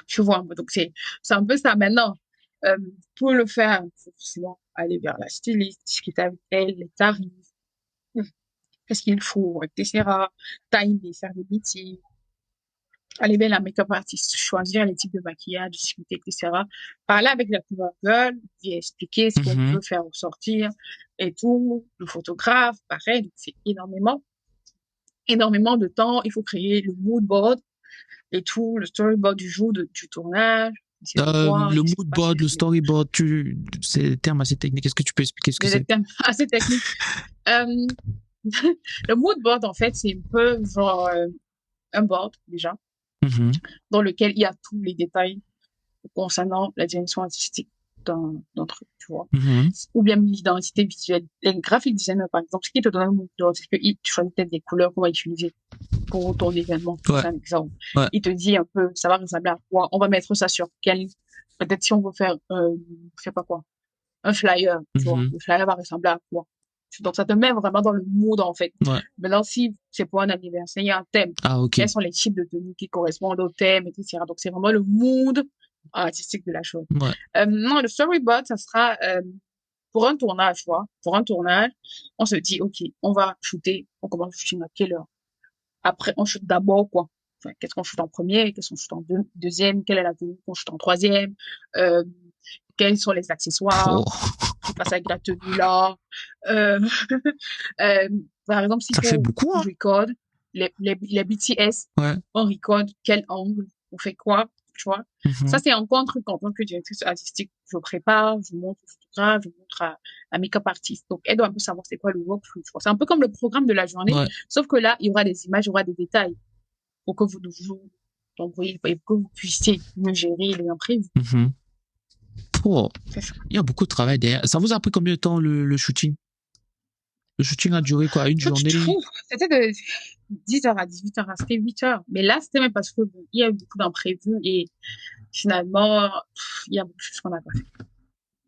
Tu vois, donc c'est un peu ça maintenant. Euh, pour le faire, il faut forcément aller vers la styliste, discuter avec elle, les tarifs, qu'est-ce qu'il faut, etc. Timer, faire des meetings, aller vers la make-up artiste, choisir les types de maquillage, discuter, etc. Parler avec la cover girl, lui expliquer ce qu'on Mhm. veut faire ressortir et tout. Le photographe, pareil, donc c'est énormément de temps. Il faut créer le mood board et tout, le storyboard du jour du tournage, essayer de voir Le qu'est-ce mood qui va passer board, le sur storyboard, c'est des termes assez techniques. Est-ce que tu peux expliquer ce que des c'est? thèmes assez techniques. Euh, le mood board, en fait, c'est un peu genre un board déjà, Mhm. dans lequel il y a tous les détails concernant la direction artistique d'un truc, tu vois. Mhm. Ou bien l'identité visuelle. Les graphic designers, par exemple, ce qui te donne un mood board, c'est qu'ils choisissent peut-être des couleurs qu'on va utiliser pour ton événement. Ouais. C'est un exemple. Ouais. Il te dit un peu, ça va ressembler à quoi? On va mettre ça sur quel, peut-être si on veut faire, je sais pas quoi, un flyer, tu vois. Mhm. Le flyer va ressembler à quoi? Donc, ça te met vraiment dans le mood, en fait. Ouais. Maintenant, si c'est pour un anniversaire, il y a un thème. Ah, ok. Quels sont les types de tenues qui correspondent au thème, etc. Donc, c'est vraiment le mood artistique de la chose. Ouais. Non, le storyboard, ça sera pour un tournage, tu vois. Pour un tournage, on se dit, OK, on va shooter, on commence le shooting à quelle heure? Après, on shoot d'abord quoi? Enfin, qu'est-ce qu'on shoot en premier? Qu'est-ce qu'on shoot en deuxième? Quelle est la tenue qu'on shoot en troisième? Euh, quels sont les accessoires Oh, qui passent avec la tenue là? Euh, euh, par exemple, s'il ça fait faut beaucoup, hein? record les BTS, Ouais. on record quel angle, on fait quoi, tu vois? Ça, Mhm. c'est encore un truc en tant que directrice artistique. Je prépare, je montre au photographe, je montre à make-up artiste. Donc, elle doit un peu savoir c'est quoi le workflow, tu vois. C'est un peu comme le programme de la journée, Ouais. sauf que là, il y aura des images, il y aura des détails pour que vous envoyez, et que vous puissiez mieux gérer les imprévus. Mhm. Oh, C'est ça. il y a beaucoup de travail derrière. Ça vous a pris combien de temps le shooting? Le shooting a duré quoi? Une Je journée? trouve, c'était de 10h à 18h, c'était 8h. Mais là, c'était même parce que bon, il y a eu beaucoup d'imprévus et finalement, il y a beaucoup de choses qu'on n'a pas fait.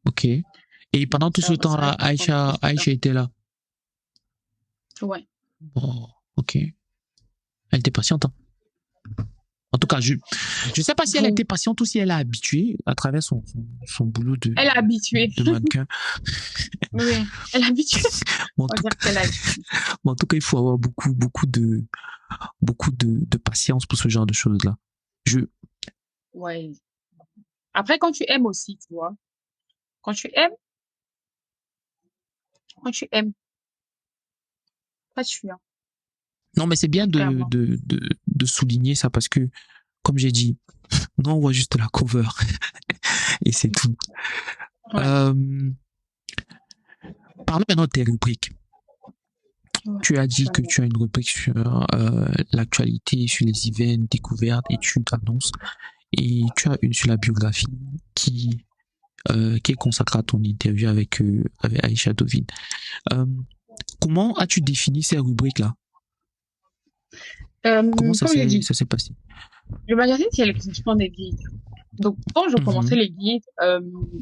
Ok. Et pendant tout ce Ça temps-là, a pu prendre plus de Aïcha était là. temps. Ouais. Bon, ok. Elle était patiente, hein. En tout cas, je sais pas si elle a Bon, été patiente ou si elle a habitué à travers son boulot elle est habituée. de mannequin. Oui, elle est habituée. Mais en On va tout dire cas, qu'elle est habituée. mais en tout cas, il faut avoir beaucoup de patience pour ce genre de choses-là. Je, Ouais. Après, quand tu aimes aussi, tu vois, quand tu aimes, quand tu aimes, pas tu hein, non, mais c'est bien clairement. de souligner ça parce que, comme j'ai dit, nous, on voit juste la cover et c'est tout. Ouais. Euh, Parlons maintenant de tes rubriques. Ouais. Tu as dit que Vraiment. tu as une rubrique sur l'actualité, sur les events, découvertes, études, annonces, et tu as une sur la biographie qui est consacrée à ton interview avec Aïcha Dovin. Euh, Comment as-tu défini ces rubriques-là? Comment Comme j'ai dit, ça s'est passé? le magazine, c'est l'extension des guides. Donc, quand je commençais Mhm, les guides,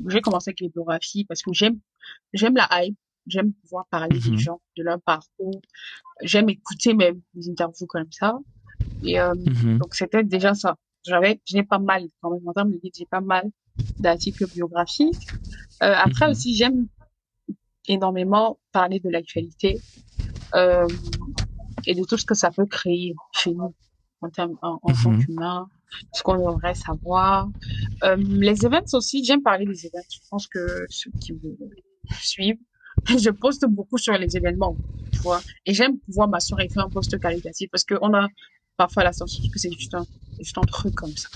j'ai commencé avec les biographies parce que j'aime la hype, j'aime pouvoir parler des mhm, gens, de leur parcours, j'aime écouter même des interviews comme ça. Et mhm, donc, c'était déjà ça. J'ai pas mal, quand même, en termes de guides, j'ai pas mal d'articles biographiques. Après mhm, aussi, j'aime énormément parler de l'actualité euh, et de tout ce que ça peut créer chez nous en tant mhm, qu'humain. ce qu'on devrait savoir. Les events aussi, j'aime parler des events. Je pense que ceux qui me suivent, je poste beaucoup sur les événements, tu vois. Et j'aime pouvoir m'assurer de faire un post qualitatif parce qu'on a parfois la sensation que c'est juste un truc comme ça.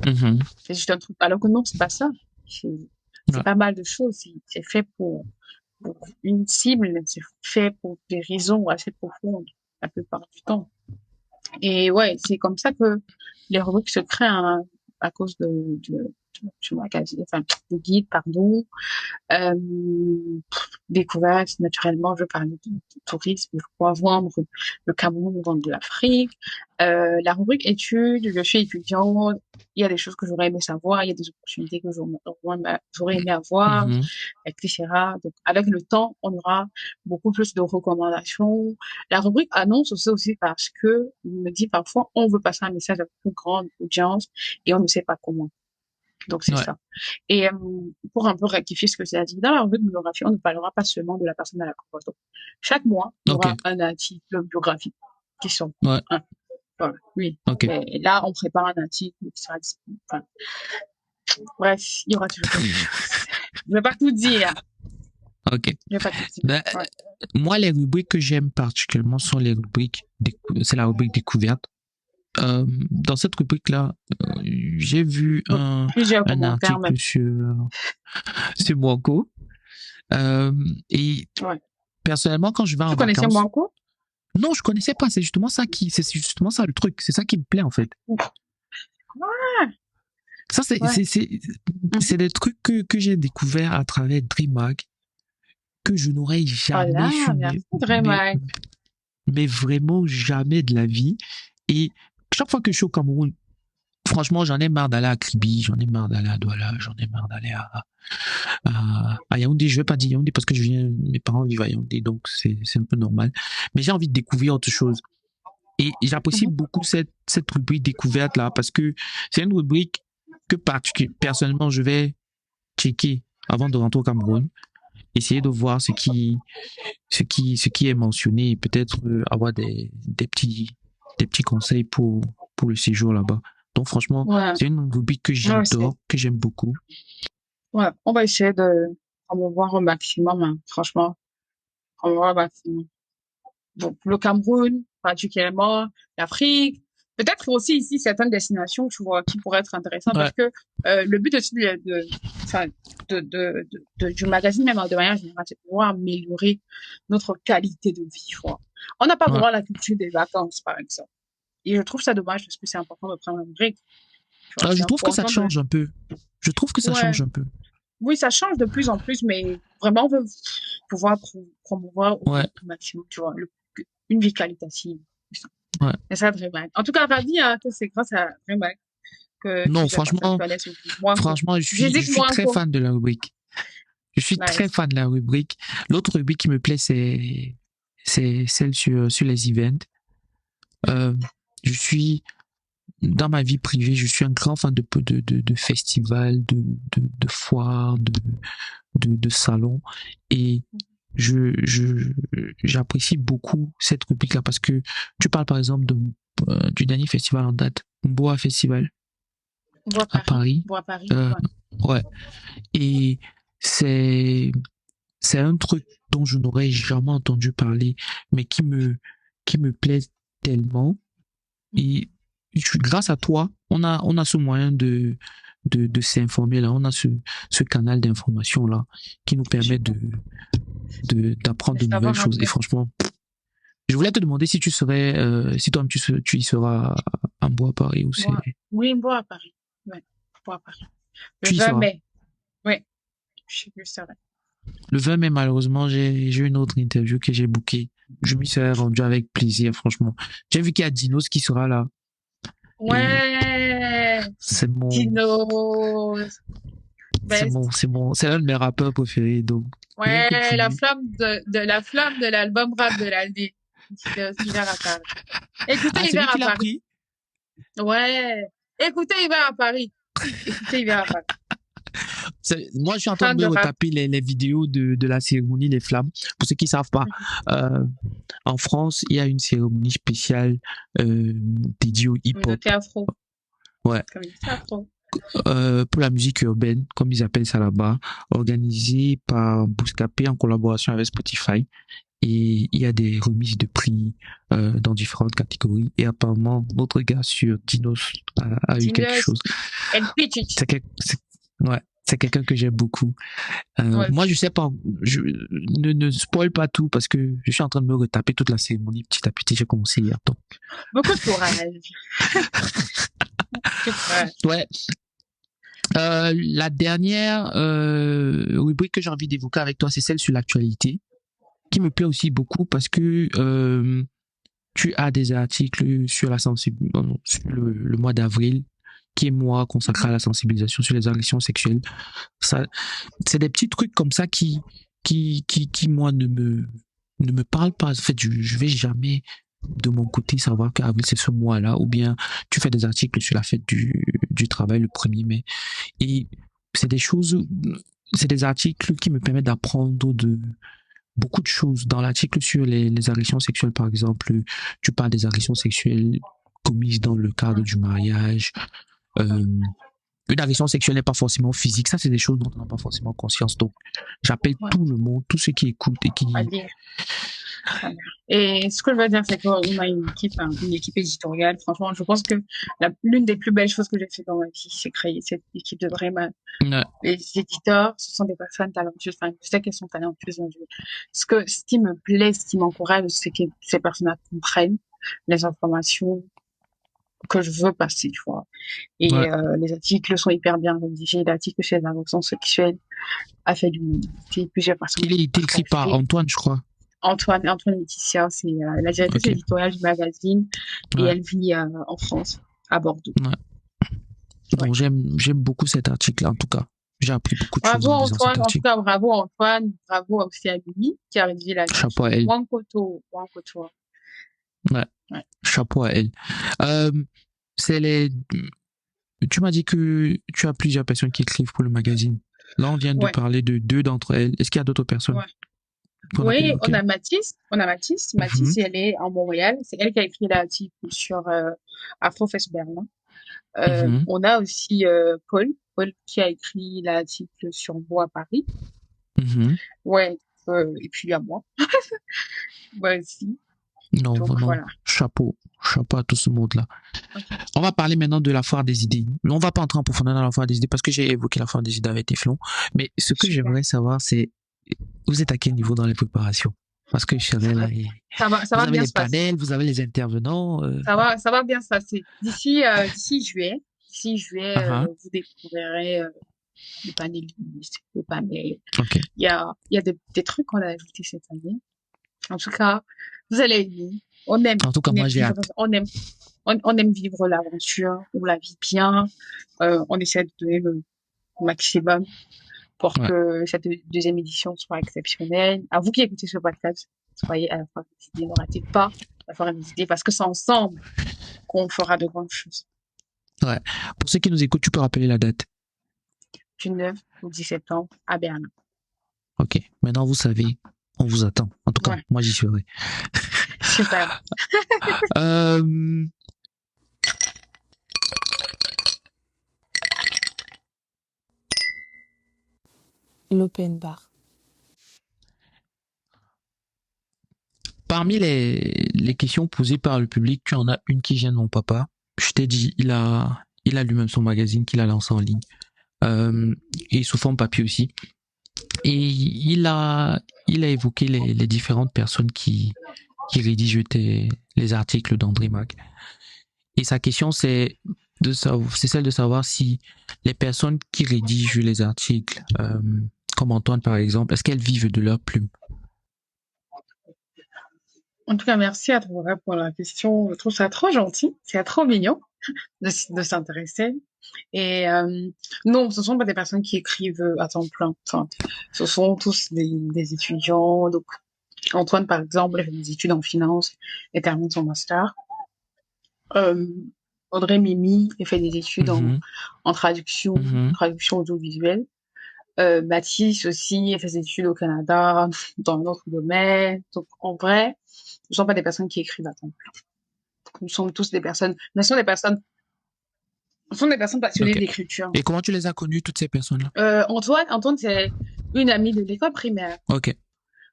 Mhm. C'est juste un truc. Alors que non, c'est pas ça. C'est Ouais. pas mal de choses. C'est fait pour une cible. C'est fait pour des raisons assez profondes la plupart du temps. Et ouais, c'est comme ça que les rubriques se créent hein, à cause du magazine, enfin, du guide, pardon. Euh, Découverte, naturellement, je parle de tourisme, je crois vendre le Cameroun, vendre de l'Afrique. La rubrique études, je suis étudiante, il y a des choses que j'aurais aimé savoir, il y a des opportunités que j'aurais aimé avoir, Mhm. etc. Donc, avec le temps, on aura beaucoup plus de recommandations. La rubrique annonce aussi parce que, on me dit parfois, on veut passer un message à une plus grande audience et on ne sait pas comment. Donc, c'est Ouais. ça. Et pour un peu rectifier ce que c'est dit, dans la rubrique biographie, on ne parlera pas seulement de la personne à la cover. Donc, chaque mois, il y Ok. aura un article biographique qui sont. Ouais. Hein, voilà, oui. Ok. Et là, on prépare un article qui sera disponible. Enfin, bref, il y aura toujours quelque chose. Je ne vais pas tout dire. Ok. Je ne vais pas tout dire. Ben, Ouais. moi, les rubriques que j'aime particulièrement sont les rubriques, c'est la rubrique découverte. Dans cette rubrique-là, j'ai vu Donc, plusieurs un commentaires article même. sur Moco. Et Ouais. personnellement, quand je vais en Tu connaissais vacances, Monaco? non, je connaissais pas. C'est justement ça le truc. C'est ça qui me plaît en fait. Ça, Ouais. c'est Mhm. des trucs que j'ai découvert à travers DreamHack que je n'aurais jamais Voilà, su, merci vraiment. mais vraiment jamais de la vie. Et chaque fois que je suis au Cameroun, franchement, j'en ai marre d'aller à Kribi, j'en ai marre d'aller à Douala, j'en ai marre d'aller à Yaoundé. Je vais pas dire Yaoundé parce que mes parents vivent à Yaoundé, donc c'est un peu normal. Mais j'ai envie de découvrir autre chose. Et j'apprécie Mhm. beaucoup cette rubrique découverte là parce que c'est une rubrique que personnellement je vais checker avant de rentrer au Cameroun, essayer de voir ce qui est mentionné et peut-être avoir des petits conseils pour le séjour là-bas. Donc franchement, Ouais. c'est une rubrique que Ouais, j'adore, que j'aime beaucoup. ouais. On va essayer de promouvoir au maximum, hein, franchement. Promouvoir au maximum. Donc, le Cameroun, particulièrement, l'Afrique, peut-être aussi ici certaines destinations, tu vois, qui pourraient être intéressantes Ouais, parce que le but aussi enfin, du magazine, même de manière générale, c'est de pouvoir améliorer notre qualité de vie, tu vois. On n'a pas ouais. vraiment la culture des vacances, par exemple. Et je trouve ça dommage parce que c'est important de prendre un break, tu vois, Je c'est trouve que ça important de, change un peu. Je trouve que ça ouais, change un peu. oui, ça change de plus en plus, mais vraiment, on veut pouvoir promouvoir Ouais, au maximum, tu vois, une vie qualitative. ouais. C'est ça, vraiment. En tout cas, ravi, hein, que c'est grâce à vraiment que Non, j'ai passé à franchement, connaître aussi Mwanko. franchement, je J'hésite suis très Mwanko. fan de la rubrique. Je suis très Nice. fan de la rubrique. L'autre rubrique qui me plaît, c'est celle sur les events. Euh, je suis, dans ma vie privée, je suis un grand fan de festivals, de foires, de salons. Et je, j'apprécie beaucoup cette rubrique-là parce que tu parles par exemple du dernier festival en date, Boa Festival à Paris. Bois Paris. Euh, Ouais. ouais. Et c'est, c'est un truc dont je n'aurais jamais entendu parler, mais qui me plaît tellement. Et grâce à toi, on a ce moyen de s'informer là, on a ce canal d'information là qui nous permet d'apprendre De de nouvelles savoir un choses. Et peu. franchement, je voulais te demander si tu serais, si toi-même tu y seras en bois à Paris ou c'est, Bois. Oui, Bois Paris. Ouais. Bois Paris. Le tu y 20 seras. mai. Oui, je serai. Le 20 mai, malheureusement, j'ai une autre interview que j'ai bookée. Je m'y serais rendu avec plaisir, franchement. J'ai vu qu'il y a Dinos qui sera là. Et Ouais. c'est Dinos. Best. c'est l'un de mes rappeurs préférés, donc j'ai un coup de Ouais, tribut. la flamme de l'album rap de l'année. Hiver à Paris. Écoutez Ah, c'est lui Hiver qui à l'a Paris. pris? Ouais. Écoutez Hiver à Paris. Écoutez Hiver à Paris. Moi, je suis en train de Fan me de rap. retaper les vidéos de la cérémonie Les Flammes. Pour ceux qui savent pas, euh, en France, il y a une cérémonie spéciale dédiée au hip-hop. Communauté afro. Ouais. Communauté afro. Pour la musique urbaine, comme ils appellent ça là-bas, organisée par Bouscapé en collaboration avec Spotify. Et il y a des remises de prix dans différentes catégories. Et apparemment, notre gars sur Dinos a eu quelque Dinos, chose. El Pichichi. Ouais, c'est quelqu'un que j'aime beaucoup. Ouais. Moi, je sais pas, ne spoil pas tout parce que je suis en train de me retaper toute la cérémonie petit à petit. J'ai commencé hier. Donc. Beaucoup de courage. Beaucoup de courage. Ouais. La dernière rubrique que j'ai envie d'évoquer avec toi, c'est celle sur l'actualité, qui me plaît aussi beaucoup parce que tu as des articles sur sur le mois d'avril, qui est mois consacré à la sensibilisation sur les agressions sexuelles. Ça, c'est des petits trucs comme ça qui moi ne me parlent pas. En fait, je vais jamais de mon côté savoir qu'avril c'est ce mois-là, ou bien tu fais des articles sur la fête du travail le 1er mai. Et c'est des choses, c'est des articles qui me permettent d'apprendre de beaucoup de choses. Dans l'article sur les agressions sexuelles, par exemple, tu parles des agressions sexuelles commises dans le cadre du mariage. Une agression sexuelle n'est pas forcément physique. Ça, c'est des choses dont on n'a pas forcément conscience. Donc, j'appelle Ouais. tout le monde, tous ceux qui écoutent et qui... À lire. Et ce que je veux dire, c'est qu'on a une équipe éditoriale. Franchement, je pense que l'une des plus belles choses que j'ai fait dans ma vie, c'est créer cette équipe de vraiment. Ouais. Les éditeurs, ce sont des personnes talentueuses. Enfin, je sais qu'elles sont talentueuses. Ce qui me plaît, ce qui m'encourage, c'est que ces personnes comprennent les informations que je veux passer, tu vois. Et Ouais. les articles sont hyper bien rédigés. L'article sur les agressions sexuelles a fait l'unité. Plusieurs personnes Il est écrit par Antoine, je crois. Antoine Laetitia, c'est la directrice Ok. éditoriale du magazine et Ouais. elle vit en France, à Bordeaux. Ouais. Donc, j'aime beaucoup cet article, en tout cas. J'ai appris beaucoup de choses Bravo en lisant cet Antoine, en tout article. cas bravo Antoine, bravo aussi à Mimi qui a rédigé la Chapeau à elle. Wankoto. Ouais. Ouais. Chapeau à elle. C'est Tu m'as dit que tu as plusieurs personnes qui écrivent pour le magazine. Là, on vient de Ouais. parler de 2 d'entre elles. Est-ce qu'il y a d'autres personnes Ouais. qu'on a pu Oui, évoquer? on a Mathis. Mathis, elle est en Montréal. C'est elle qui a écrit l'article sur Afrofest Berlin. On a aussi Paul qui a écrit l'article sur Beau à Paris. Ouais, et puis il y a moi. Moi aussi. Non, Donc vraiment, voilà. chapeau à tout ce monde-là. Okay. On va parler maintenant de la foire des idées. On va pas entrer en profondeur dans la foire des idées parce que j'ai évoqué la foire des idées avec Teflon. Mais ce que j'aimerais savoir, c'est vous êtes à quel niveau dans les préparations? Parce que je serai là et ça va bien se passer. Vous avez les panels, vous avez les intervenants. Ça va bien se passer. D'ici juillet, vous découvrirez les panélistes, les panels. Okay. Il y a des trucs qu'on a ajoutés cette année. En tout cas, vous allez aimer. On aime. En tout cas, moi, j'ai hâte. On aime vivre l'aventure, on la vit bien. On essaie de donner le maximum pour que cette deuxième édition soit exceptionnelle. À vous qui écoutez ce podcast, soyez à la fois des idées, ne ratez pas la foire des idées parce que c'est ensemble qu'on fera de grandes choses. Ouais. Pour ceux qui nous écoutent, tu peux rappeler la date? Du 9 au 10 septembre à Berlin. Ok. Maintenant, vous savez, on vous attend. En tout cas, moi, j'y serai. Super. L'open bar. Parmi les questions posées par le public, tu en as une qui vient de mon papa. Je t'ai dit, il a lui-même son magazine qu'il a lancé en ligne. Et sous forme papier aussi. Et il a évoqué les différentes personnes qui rédigent les articles d'André Mac. Et sa question, c'est celle de savoir si les personnes qui rédigent les articles, comme Antoine par exemple, est-ce qu'elles vivent de leur plume? En tout cas, merci à toi pour la question. Je trouve ça trop gentil, c'est trop mignon de s'intéresser. Et non, ce sont pas des personnes qui écrivent à temps plein. Enfin, ce sont tous des étudiants. Donc, Antoine, par exemple, il fait des études en finance et termine son master. Audrey Mimi, elle fait des études en traduction, traduction audiovisuelle. Mathis aussi, elle fait des études au Canada, dans un autre domaine. Donc, en vrai, ce ne sont pas des personnes qui écrivent à temps plein. Nous sommes tous des personnes, nous sommes des personnes Ce sont des personnes passionnées Ok. d'écriture. Et comment tu les as connues, toutes ces personnes-là? Antoine, c'est une amie de l'école primaire. Ok.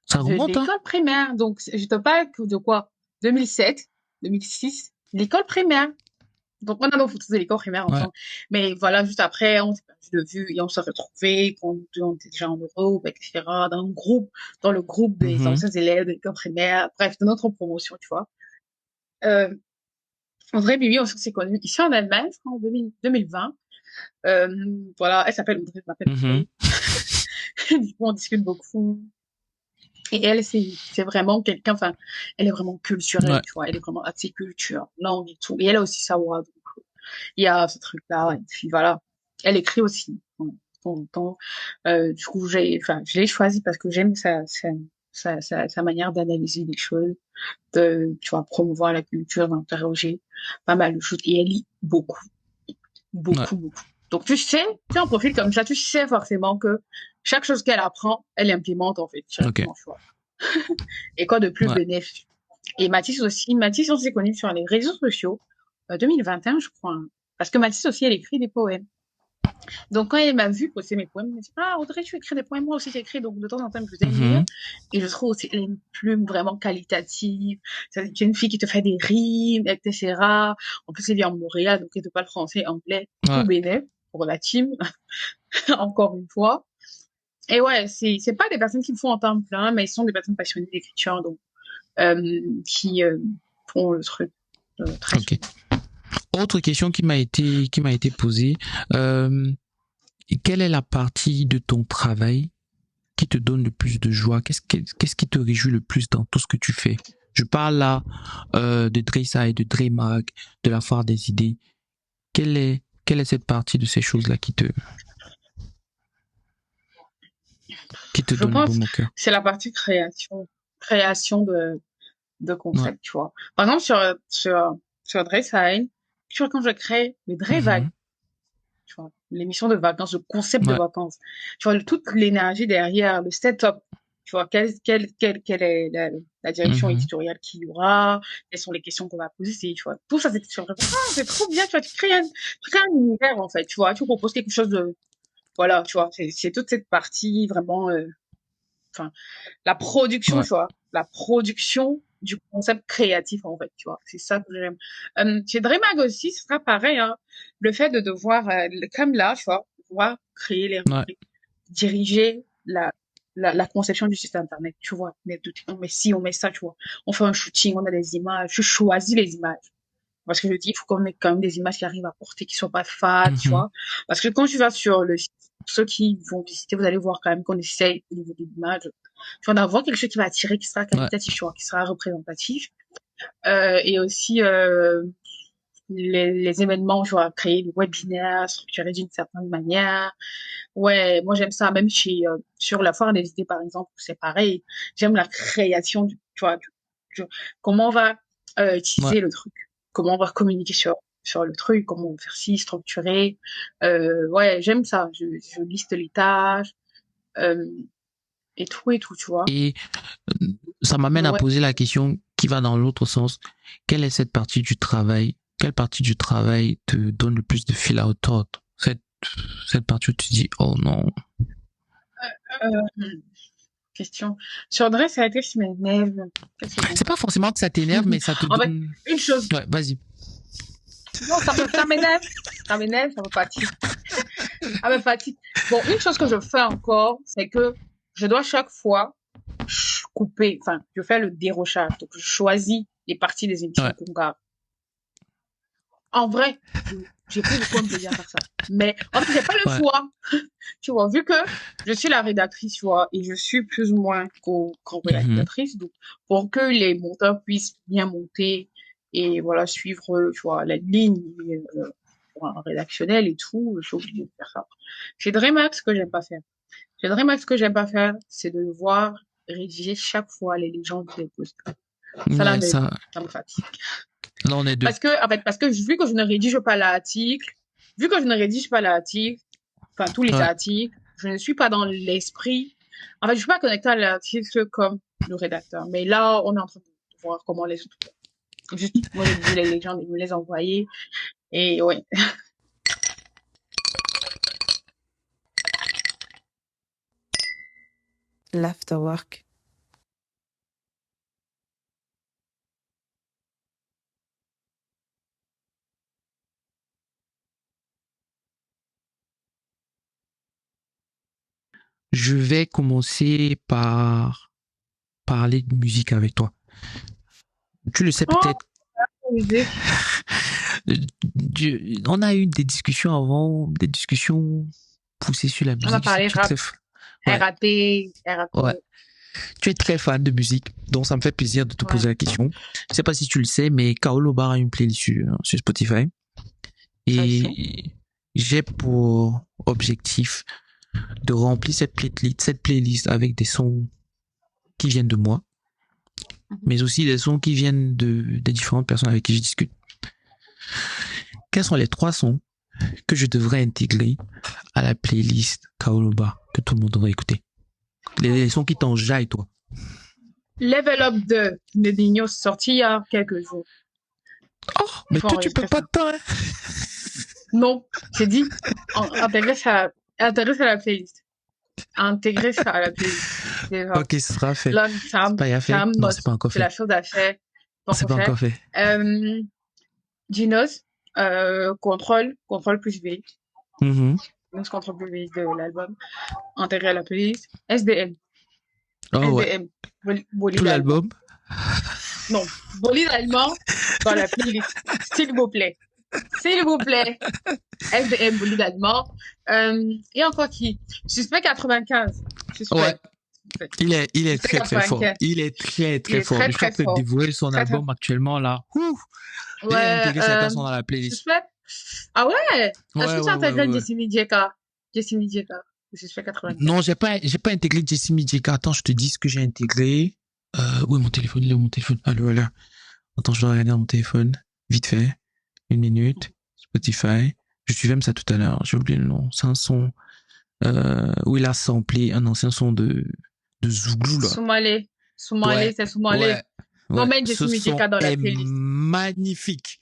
Ça De remonte, hein? l'école primaire. Donc, je te parle de quoi? 2007, 2006, l'école primaire. Donc, on a nos photos de l'école primaire Ouais. ensemble. Mais voilà, juste après, on s'est perdu de vue et on s'est retrouvés quand on était déjà en Europe, etc. Dans le groupe des Mhm. anciens élèves de l'école primaire. Bref, de notre promotion, tu vois. Euh, Audrey Bibi, on s'est connus ici en Allemagne, je crois, en 2020. Voilà, elle s'appelle Audrey, je m'appelle Mhm. Audrey. Du coup, on discute beaucoup. Et elle, c'est vraiment quelqu'un, enfin, elle est vraiment culturelle, Ouais. tu vois. Elle est vraiment axée culture, langue et tout. Et elle a aussi sa voix. Donc, il y a ce truc-là. Et puis voilà. Elle écrit aussi. De temps en temps. Du coup, je l'ai choisie parce que j'aime sa manière d'analyser les choses, de, tu vois, promouvoir la culture, d'interroger pas mal de choses. Et elle lit beaucoup, Ouais. beaucoup, beaucoup. Donc, tu as un profil comme ça, tu sais forcément que chaque chose qu'elle apprend, elle implémente, en fait, Ok. directement, tu vois. Et quoi de plus Ouais. bénéfique. Et Mathis aussi. Mathis, on s'est connus sur les réseaux sociaux, 2021, je crois, hein. Parce que Mathis aussi, elle écrit des poèmes. Donc, quand elle m'a vu poster mes poèmes, elle m'a dit, ah, Audrey, tu écris des poèmes, moi aussi j'écris. Donc, de temps en temps, je vous aime lire. Mhm. Et je trouve aussi, elle a une plume vraiment qualitative. C'est une fille qui te fait des rimes, etc. En plus, elle vit en Montréal, donc elle te parle français, anglais, Ouais. tout bénéf pour la team, encore une fois. Et ouais, c'est pas des personnes qui me font en temps plein, mais ce sont des personnes passionnées d'écriture, donc qui font le truc très Ok. souvent. Autre question qui m'a été posée. Euh, Quelle est la partie de ton travail qui te donne le plus de joie? Qu'est-ce qui te réjouit le plus dans tout ce que tu fais? Je parle là de Dreyside, de Dreymag, de la foire des idées. Quelle est cette partie de ces choses-là qui te Je donne le pense baume au cœur? c'est la partie création de Ouais. concepts, tu vois. Par exemple, sur Dressage, tu vois, quand je crée le Dreyvac, Mhm. tu vois, l'émission de vacances, le concept de Ouais. vacances, tu vois, toute l'énergie derrière, le setup, tu vois, quelle est la direction Mhm. éditoriale qu'il y aura, quelles sont les questions qu'on va poser, tu vois. Tout ça, c'est vraiment, ah, c'est trop bien, tu vois, tu crées un univers, en fait, tu vois, tu proposes quelque chose de, voilà, tu vois, c'est toute cette partie vraiment, enfin, la production, Ouais. tu vois, la production du concept créatif, en fait, tu vois. C'est ça que j'aime. Chez Dreamag aussi, ce sera pareil, hein. Le fait de devoir, comme là, tu vois, devoir créer les Ouais. rubriques, diriger la conception du site internet, tu vois. On met ci, on met ça, tu vois. On fait un shooting, on a des images, je choisis les images. Parce que je dis, il faut qu'on ait quand même des images qui arrivent à porter, qui soient pas fades, tu Mhm. vois. Parce que quand tu vas sur le site, ceux qui vont visiter, vous allez voir quand même qu'on essaye au niveau de l'image, tu vas avoir quelque chose qui va attirer, qui sera Ouais. qualitatif, tu vois, qui sera représentatif. Et aussi, les événements, tu vois, créer des webinaires, structurés d'une certaine manière. Ouais, moi j'aime ça, même sur la foire des idées, par exemple, c'est pareil. J'aime la création, tu vois, comment on va Ouais. utiliser le truc, comment on va communiquer sur le truc, comment on va faire ci, structurer. Ouais, j'aime ça. Je liste les tâches euh, et tout, tu vois. Et ça m'amène à Ouais. poser la question qui va dans l'autre sens. Quelle est cette partie du travail? Quelle partie du travail te donne le plus de fil à retordre? Cette partie où tu dis, oh non. Euh, question. Sur Dress, ça a été qui m'énerve. Qu'est-ce que C'est pas forcément que ça t'énerve, mais ça te En fait, donne. une chose. Ouais, vas-y. Non, ça m'énerve. Ça me fatigue. Ça me fatigue. Bon, une chose que je fais encore, c'est que je dois chaque fois couper, enfin, je fais le dérochage. Donc, je choisis les parties des émissions Ouais. qu'on garde. En vrai, j'ai pris beaucoup de plaisir à faire ça. Mais en fait, j'ai pas le Ouais. choix. Tu vois, vu que je suis la rédactrice, tu vois, et je suis plus ou moins Mhm. co-rédactrice, donc pour que les monteurs puissent bien monter et voilà, suivre, tu vois, la ligne rédactionnelle et tout, je suis obligée de faire ça. Chez Dremax, ce que j'aime pas faire. Chez Dremax, ce que j'aime pas faire, c'est de devoir rédiger chaque fois les légendes des posts. Ça, Ouais, ça. ça me fatigue. Là, on est deux. En fait, parce que vu que je ne rédige pas l'article, vu que je ne rédige pas l'article, enfin tous les Ouais. articles, je ne suis pas dans l'esprit. En fait, je suis pas connectée à l'article comme le rédacteur. Mais là, on est en train de voir comment les autres font. Juste, moi, rédiger les légendes et me les envoyer. Et ouais. L'afterwork. Je vais commencer par parler de musique avec toi. Tu le sais Oh, peut-être. musique. On a eu des discussions avant, des discussions poussées sur la On a musique. parlé Je sais que tu es rap, ouais, RAP. ouais. Tu es très fan de musique, donc ça me fait plaisir de te Ouais. poser la question. Je sais pas si tu le sais, mais Kaolo Bar a une playlist sur Spotify. Ça, je sais. Et j'ai pour objectif de remplir cette playlist avec des sons qui viennent de moi, mais aussi des sons qui viennent des différentes personnes avec qui je discute. Quels sont les 3 sons que je devrais intégrer à la playlist Kaoloba que tout le monde devrait écouter? Les sons qui t'enjaillent, toi. Level Up 2 de Nino sorti il y a quelques jours. Oh, Il mais faut toi, tu peux enregistrer pas ça. tant, hein? Non, j'ai dit intégrer ça à la playlist. Intégrer ça à la playlist. Déjà. Ok, ce sera fait. Là, C'est pas c'est fait? un Non, c'est must. pas encore C'est la fait. chose à faire. Pas C'est encore pas fait. encore fait. Ginos, contrôle plus V. Mhm. Ginos, contrôle plus V de l'album. Intégré à la playlist. SDM. Oh ouais. SDM. Bolide Tout allemand. l'album? Non, bolide allemand dans la playlist. S'il vous plaît. S'il vous plaît. SDM, bolide allemand. Et encore qui? Suspect 95. Ouais. Suspect. Il est Suspect très fort. 95. Il est très Il est fort. très, Je suis en très train de fort. dévoiler son Très, très album actuellement là. Ouh. J'ai Ouais, intégré certains sons dans la playlist. Suspect. Ah ouais? Est-ce Ouais, que tu ouais, as ouais, intégré ouais. Jessimi Dieka? Jessimi Dieka. Suspect 95. Non, j'ai pas intégré Jesse Midjeka. Attends, je te dis ce que j'ai intégré. Où est mon téléphone? Il est où mon téléphone? Allô, allô. Attends, je dois regarder mon téléphone. Vite fait. 1 minute. Spotify. Je suivais même ça tout à l'heure. J'ai oublié le nom. C'est un son, où il a samplé un ancien son de Zouglou, là. Soumalé. Ouais. C'est Soumalé. Ouais. Non, Ouais. mais Ce Jessimi son Dieka dans la est playlist. magnifique.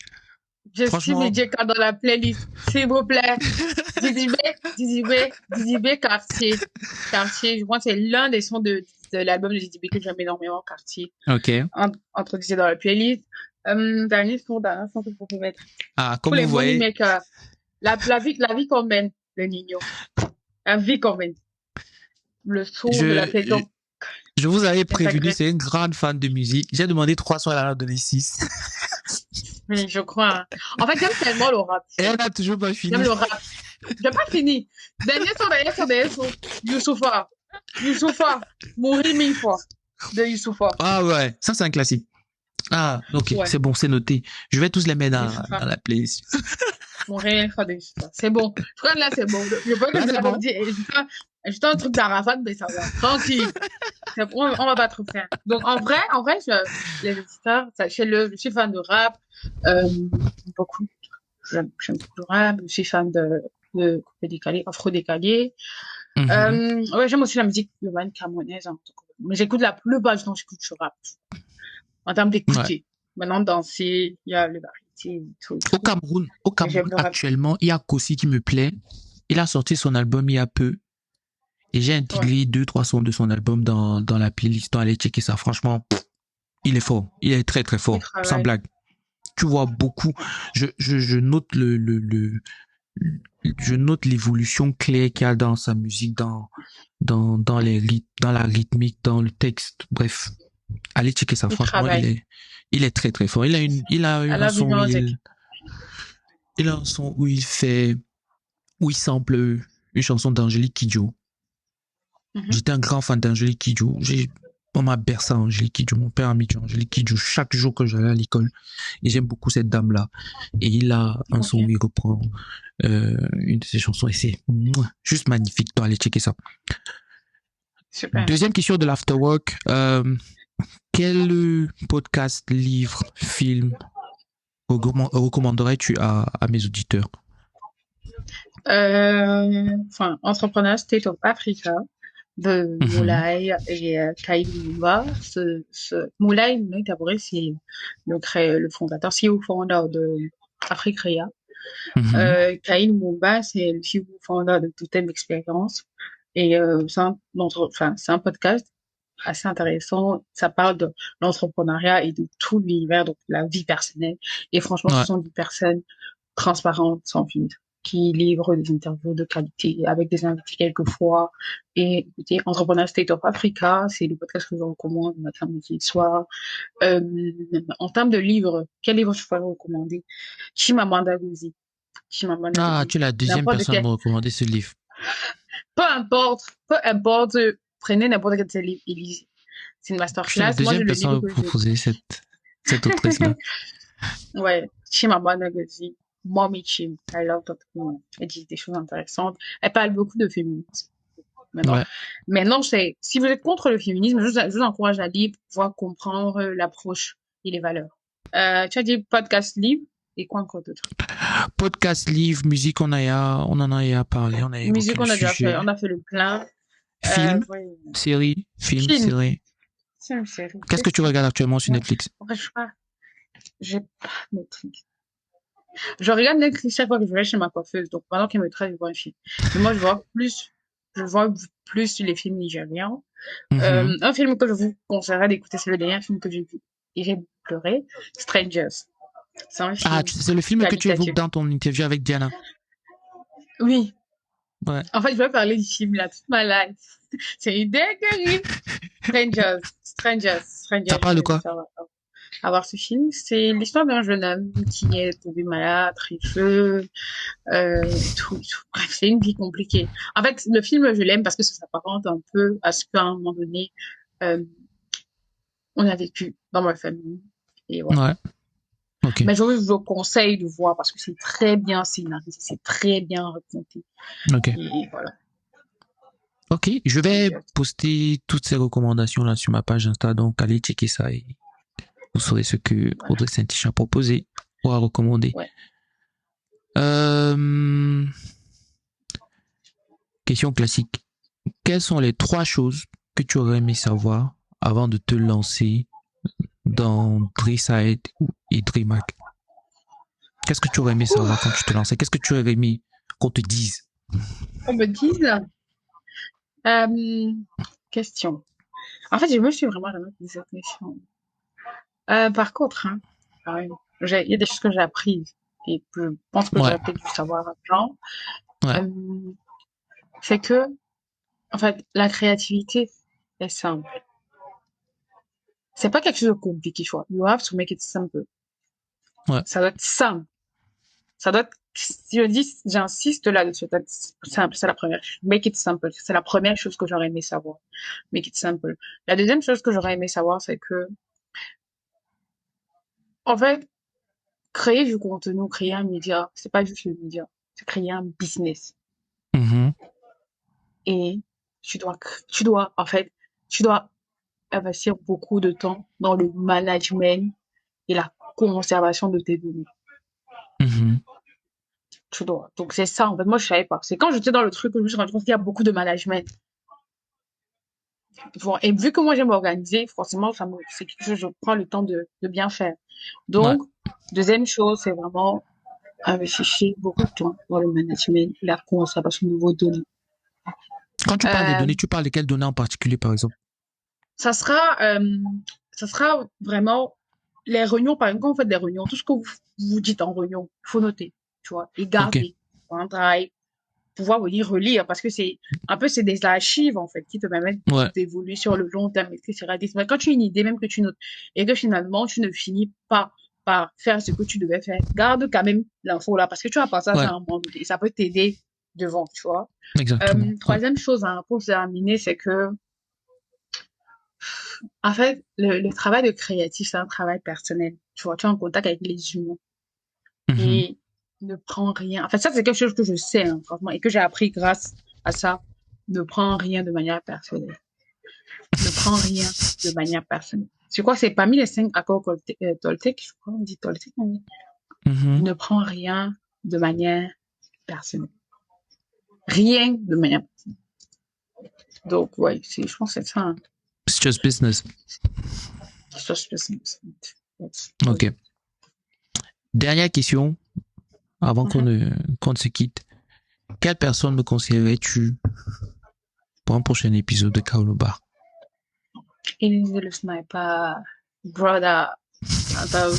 Jessimi Franchement. Dieka dans la playlist. S'il vous plaît. Dizibé, Quartier. Quartier, je crois que c'est l'un des sons de l'album de Dizibé que j'aime énormément, Quartier. Ok. Introduisé dans la playlist. Dernier son que je peux mettre. Ah, Pour comme les vous voyez. moneymakers. La vie qu'on mène, le Nino. La vie qu'on mène. Le son de la playlist. Je vous avais prévenu, Intégré. c'est une grande fan de musique. J'ai demandé 3 sons, elle en a donné 6. Oui, je crois. En fait, j'aime tellement le rap. Et elle n'a toujours pas fini. J'aime le rap. J'ai pas fini. Dernier son. Youssoufa. Mourir 1000 fois. De Youssoufa. Ah ouais, ça c'est un classique. Ah, ok, Ouais. c'est bon, c'est noté. Je vais tous les mettre Youssoufa. dans la playlist. Mourir 1000 fois de Youssoufa. C'est bon. Je crois que là, c'est bon. Je peux Là, que c'est bon. dire, juste un truc d'Arafat, mais ça va. Tranquille. On va pas trop faire. Donc, en vrai, les auditeurs, sachez-le, je suis fan de rap, beaucoup. J'aime beaucoup le rap, je suis fan de coupé décalé, afro-décalé. Mhm. Ouais, j'aime aussi la musique urbaine camerounaise, hein. Mais j'écoute la plupart du temps, j'écoute du rap. En termes d'écouter. Maintenant, danser, il y a le variété, tout. Au Cameroun, J'aime le rap. actuellement, il y a Kossi qui me plaît. Il a sorti son album il y a peu. Et j'ai intégré 2-3 sons de son album dans la playlist. Allez checker ça. Franchement, il est fort. Il est très, très fort. Sans blague. Tu vois beaucoup. Je note je note l'évolution claire qu'il y a dans sa musique, dans la rythmique, dans le texte. Bref. Allez checker ça. Franchement, il est très, très fort. Il a un son où il sample une chanson d'Angélique Kidjo. J'étais un grand fan d'Angélique Kidjo. On m'a bercé Angélique Kidjo. Mon père a mis du Angélique Kidjo chaque jour que j'allais à l'école. Et j'aime beaucoup cette dame-là. Et il a un son où il reprend une de ses chansons. Et c'est juste magnifique. Tu dois aller checker ça. Super. Deuxième question de l'Afterwork. Quel podcast, livre, film recommanderais-tu à mes auditeurs? Entrepreneur State of Africa de Moulay et Kaïd Mouba. Moulay Tabouré, c'est le fondateur, CEO founder de Africrea. Kaïd Mouba, c'est le CEO founder de Totem Experience. Et c'est un podcast assez intéressant. Ça parle de l'entrepreneuriat et de tout l'univers, donc la vie personnelle. Et franchement, ce Ouais. sont des personnes transparentes, sans filtre, qui livrent des interviews de qualité avec des invités quelquefois. Et écoutez, Entrepreneur State of Africa, c'est le podcast que je vous recommande matin, midi et soir. Euh, En termes de livres, quel livre je pourrais recommander? Chimamanda Ngozi. Chimamanda Ah, Ngozi. tu es la deuxième N'importe personne à quel. me recommander ce livre. Peu importe, prenez n'importe quel de ces livres et lisez. C'est une Tu es la masterclass. Moi, deuxième j'ai le personne à livre me que je... proposer cette autrice-là. Ouais, Chimamanda Ngozi, Mommy Chim, I love that woman. Elle dit des choses intéressantes. Elle parle beaucoup de féminisme. Maintenant, Ouais. maintenant si vous êtes contre le féminisme, je vous encourage à lire pour pouvoir comprendre l'approche et les valeurs. Tu as dit podcast libre et quoi encore d'autre? Podcast, livre, musique, on en a parlé, on a évoqué Musique, le on a déjà fait, sujet. on a fait le plein. Film, Ouais. film, Film, série. c'est une série. Qu'est-ce que tu regardes actuellement sur Ouais. Netflix? En fait, je sais pas, j'ai pas Netflix. Je regarde Netflix chaque fois que je vais chez ma coiffeuse. Donc, pendant qu'elle me traite, je vois un film. Mais moi, je vois plus les films nigérians. Mhm. Un film que je vous conseillerais d'écouter, c'est le dernier film que j'ai vu. Et j'ai pleuré. Strangers. C'est un Ah, film c'est le film que tu évoques qualitatif. dans ton interview avec Diana. Oui. Ouais. En fait, je vais parler du film là toute ma life. C'est une dinguerie. Ça Je parle de vais quoi? faire avoir ce film. C'est l'histoire d'un jeune homme qui est tombé malade, trifeux, tout. Bref, c'est une vie compliquée. En fait, le film, je l'aime parce que ça s'apparente un peu à ce qu'à un moment donné, euh, on a vécu dans ma famille. Et voilà. Ouais. Ok. Mais je vous conseille de voir parce que c'est très bien scénarisé, c'est très bien raconté. Ok. Et voilà. Ok. Je vais poster toutes ces recommandations là sur ma page Insta, donc allez checker ça et vous saurez ce que Voilà. Audrey Saint-Tiche a proposé ou a recommandé. Ouais. Question classique. Quelles sont les 3 choses que tu aurais aimé savoir avant de te lancer dans Dreeside et DreamHack? Qu'est-ce que tu aurais aimé savoir quand tu te lançais? Qu'est-ce que tu aurais aimé qu'on te dise? On me dise, question. En fait, je me suis vraiment jamais posé cette question. Par contre, hein, il y a des choses que j'ai apprises et je pense que Ouais. j'aurais peut-être dû savoir avant. Ouais. C'est que, en fait, la créativité est simple. C'est pas quelque chose de compliqué, tu vois. You have to make it simple. Ouais. Ça doit être simple. Ça doit être, si je dis, j'insiste là-dessus, ça doit être simple. C'est la première chose. Make it simple. C'est la première chose que j'aurais aimé savoir. Make it simple. La deuxième chose que j'aurais aimé savoir, c'est que, en fait, créer du contenu, créer un média, c'est pas juste le média. C'est créer un business. Mhm. Et en fait, tu dois investir beaucoup de temps dans le management et la conservation de tes données. Mhm. Tu dois. Donc, c'est ça, en fait. Moi, je savais pas. C'est quand j'étais dans le truc que je me suis rendu compte qu'il y a beaucoup de management. Et vu que moi, j'aime m'organiser, forcément, c'est quelque chose que je prends le temps de bien faire. Donc, deuxième chose, c'est vraiment investir beaucoup de temps dans le management et la conservation de vos données. Quand tu parles des données, tu parles de quelles données en particulier, par exemple? Ça sera vraiment les réunions, par exemple, quand vous faites des réunions, tout ce que vous dites en réunion, il faut noter, tu vois, et garder en drive, pouvoir venir relire, parce que c'est des archives, en fait, qui te permettent d'évoluer sur le long terme, etc. Mais quand tu as une idée, même que tu notes, et que finalement, tu ne finis pas par faire ce que tu devais faire, garde quand même l'info là, parce que tu vas passer à ça à un moment donné, et ça peut t'aider devant, tu vois. Exactement. Troisième chose, pour terminer, c'est que en fait, le travail de créatif, c'est un travail personnel. Tu vois, tu es en contact avec les humains. Et ne prends rien. En fait, ça, c'est quelque chose que je sais, hein, franchement, et que j'ai appris grâce à ça. Ne prends rien de manière personnelle. Ne prends rien de manière personnelle. Je crois que c'est parmi les 5 accords Toltec, je crois, on dit Toltec, on dit. Ne prends rien de manière personnelle. Rien de manière personnelle. Donc, ouais, je pense que c'est ça. Hein. It's just business. It's just business. Ok. Dernière question, avant qu'on ne se quitte. Quelle personne me conseillerais-tu pour un prochain épisode de Kaolo Bar. Il disait le sniper, brother. Attends,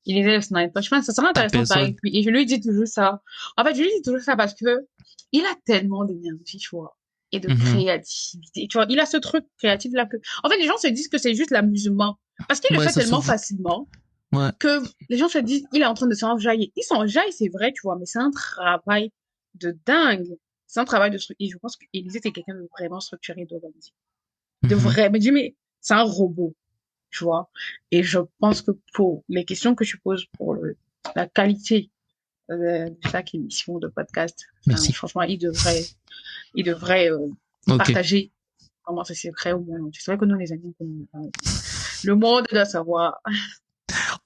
il disait le sniper. Je pense que ça serait intéressant de parler personne. avec lui. Et je lui dis toujours ça. En fait, je lui dis toujours ça parce que il a tellement d'énergie, tu vois, et de Mhm. créativité. Tu vois, il a ce truc créatif là que, en fait, les gens se disent que c'est juste l'amusement. Parce qu'il le Ouais, fait ça se tellement voit. facilement Ouais. que les gens se disent, il est en train de s'enjailler. Il s'enjaille, c'est vrai, tu vois, mais c'est un travail de dingue. C'est un travail de structure. Et je pense qu'Élisée, c'est quelqu'un de vraiment structuré, d'organisé. De Mhm. vrai. Mais c'est un robot, tu vois. Et je pense que pour les questions que tu poses pour la qualité de chaque émission de podcast, Merci. franchement, il devrait Ok. partager comment c'est secret au monde. C'est vrai que nous, les amis, le monde doit savoir.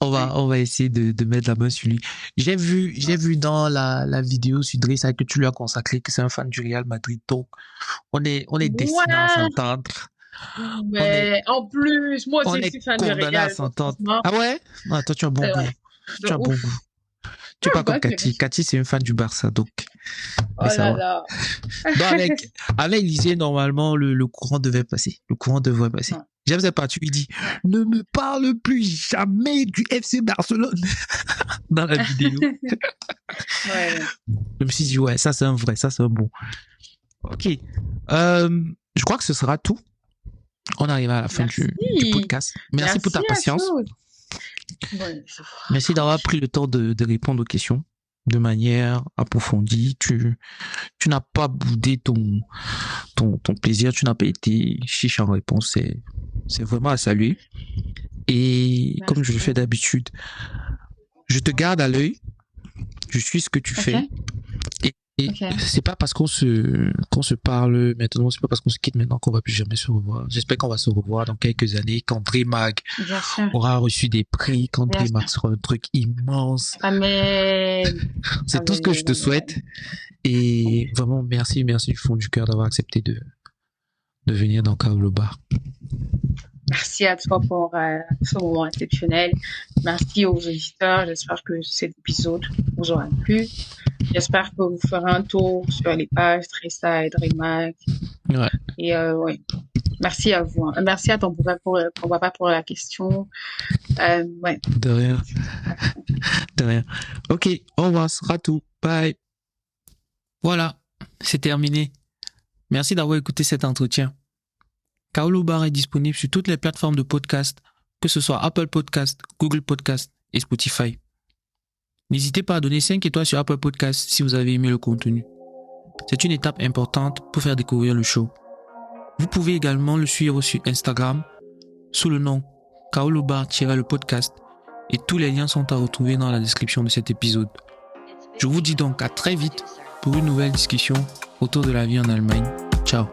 On va essayer de mettre la main sur lui. J'ai vu dans la vidéo sur Drissa que tu lui as consacré que c'est un fan du Real Madrid. Donc, on est destiné à Ouais, s'entendre. mais en plus, moi On aussi, je est suis fan de condamné à Real. Donc, s'entendre. franchement, Ah ouais? Ah, toi, tu as bon c'est goût. vrai. De Tu as bon ouf. goût. Tu es pas comme Ouais, Cathy. Cathy, c'est une fan du Barça, donc. oh Mais ça là va. là. Donc, avec Lisier, normalement, le courant devait passer. Le courant devrait passer. Ouais. J'aime cette partie où il dit, ne me parle plus jamais du FC Barcelone dans la vidéo. Ouais. Je me suis dit, ouais, ça c'est un vrai, ça c'est un bon. Ok. Je crois que ce sera tout. On arrive à la fin du Merci. podcast. Merci pour ta à patience. tous. Ouais, Merci d'avoir pris le temps de répondre aux questions de manière approfondie. Tu n'as pas boudé ton plaisir. Tu n'as pas été chiche en réponse. C'est vraiment à saluer. Et comme je le fais d'habitude, je te garde à l'œil. Je suis ce que tu fais. Et c'est pas parce qu'on se parle maintenant, c'est pas parce qu'on se quitte maintenant qu'on va plus jamais se revoir. J'espère qu'on va se revoir dans quelques années, qu'André Mag aura reçu des prix, qu'André Mag sera un truc immense. Amen. C'est tout ce que je te souhaite. Et vraiment, merci du fond du cœur d'avoir accepté de venir dans Kaolo Bar. Merci à toi pour ce moment exceptionnel. Merci aux auditeurs. J'espère que cet épisode vous aura plu. J'espère que vous ferez un tour sur les pages Drissa et Dreamac. Ouais. Et ouais. Merci à vous. Merci à ton papa pour la question. Ouais. De rien. De rien. Ok, au revoir, ce sera tout. Bye. Voilà, c'est terminé. Merci d'avoir écouté cet entretien. Kaolo Bar est disponible sur toutes les plateformes de podcast, que ce soit Apple Podcast, Google Podcast et Spotify. N'hésitez pas à donner 5 étoiles sur Apple Podcast si vous avez aimé le contenu. C'est une étape importante pour faire découvrir le show. Vous pouvez également le suivre sur Instagram sous le nom Kaolo Bar-le podcast et tous les liens sont à retrouver dans la description de cet épisode. Je vous dis donc à très vite pour une nouvelle discussion autour de la vie en Allemagne. Ciao.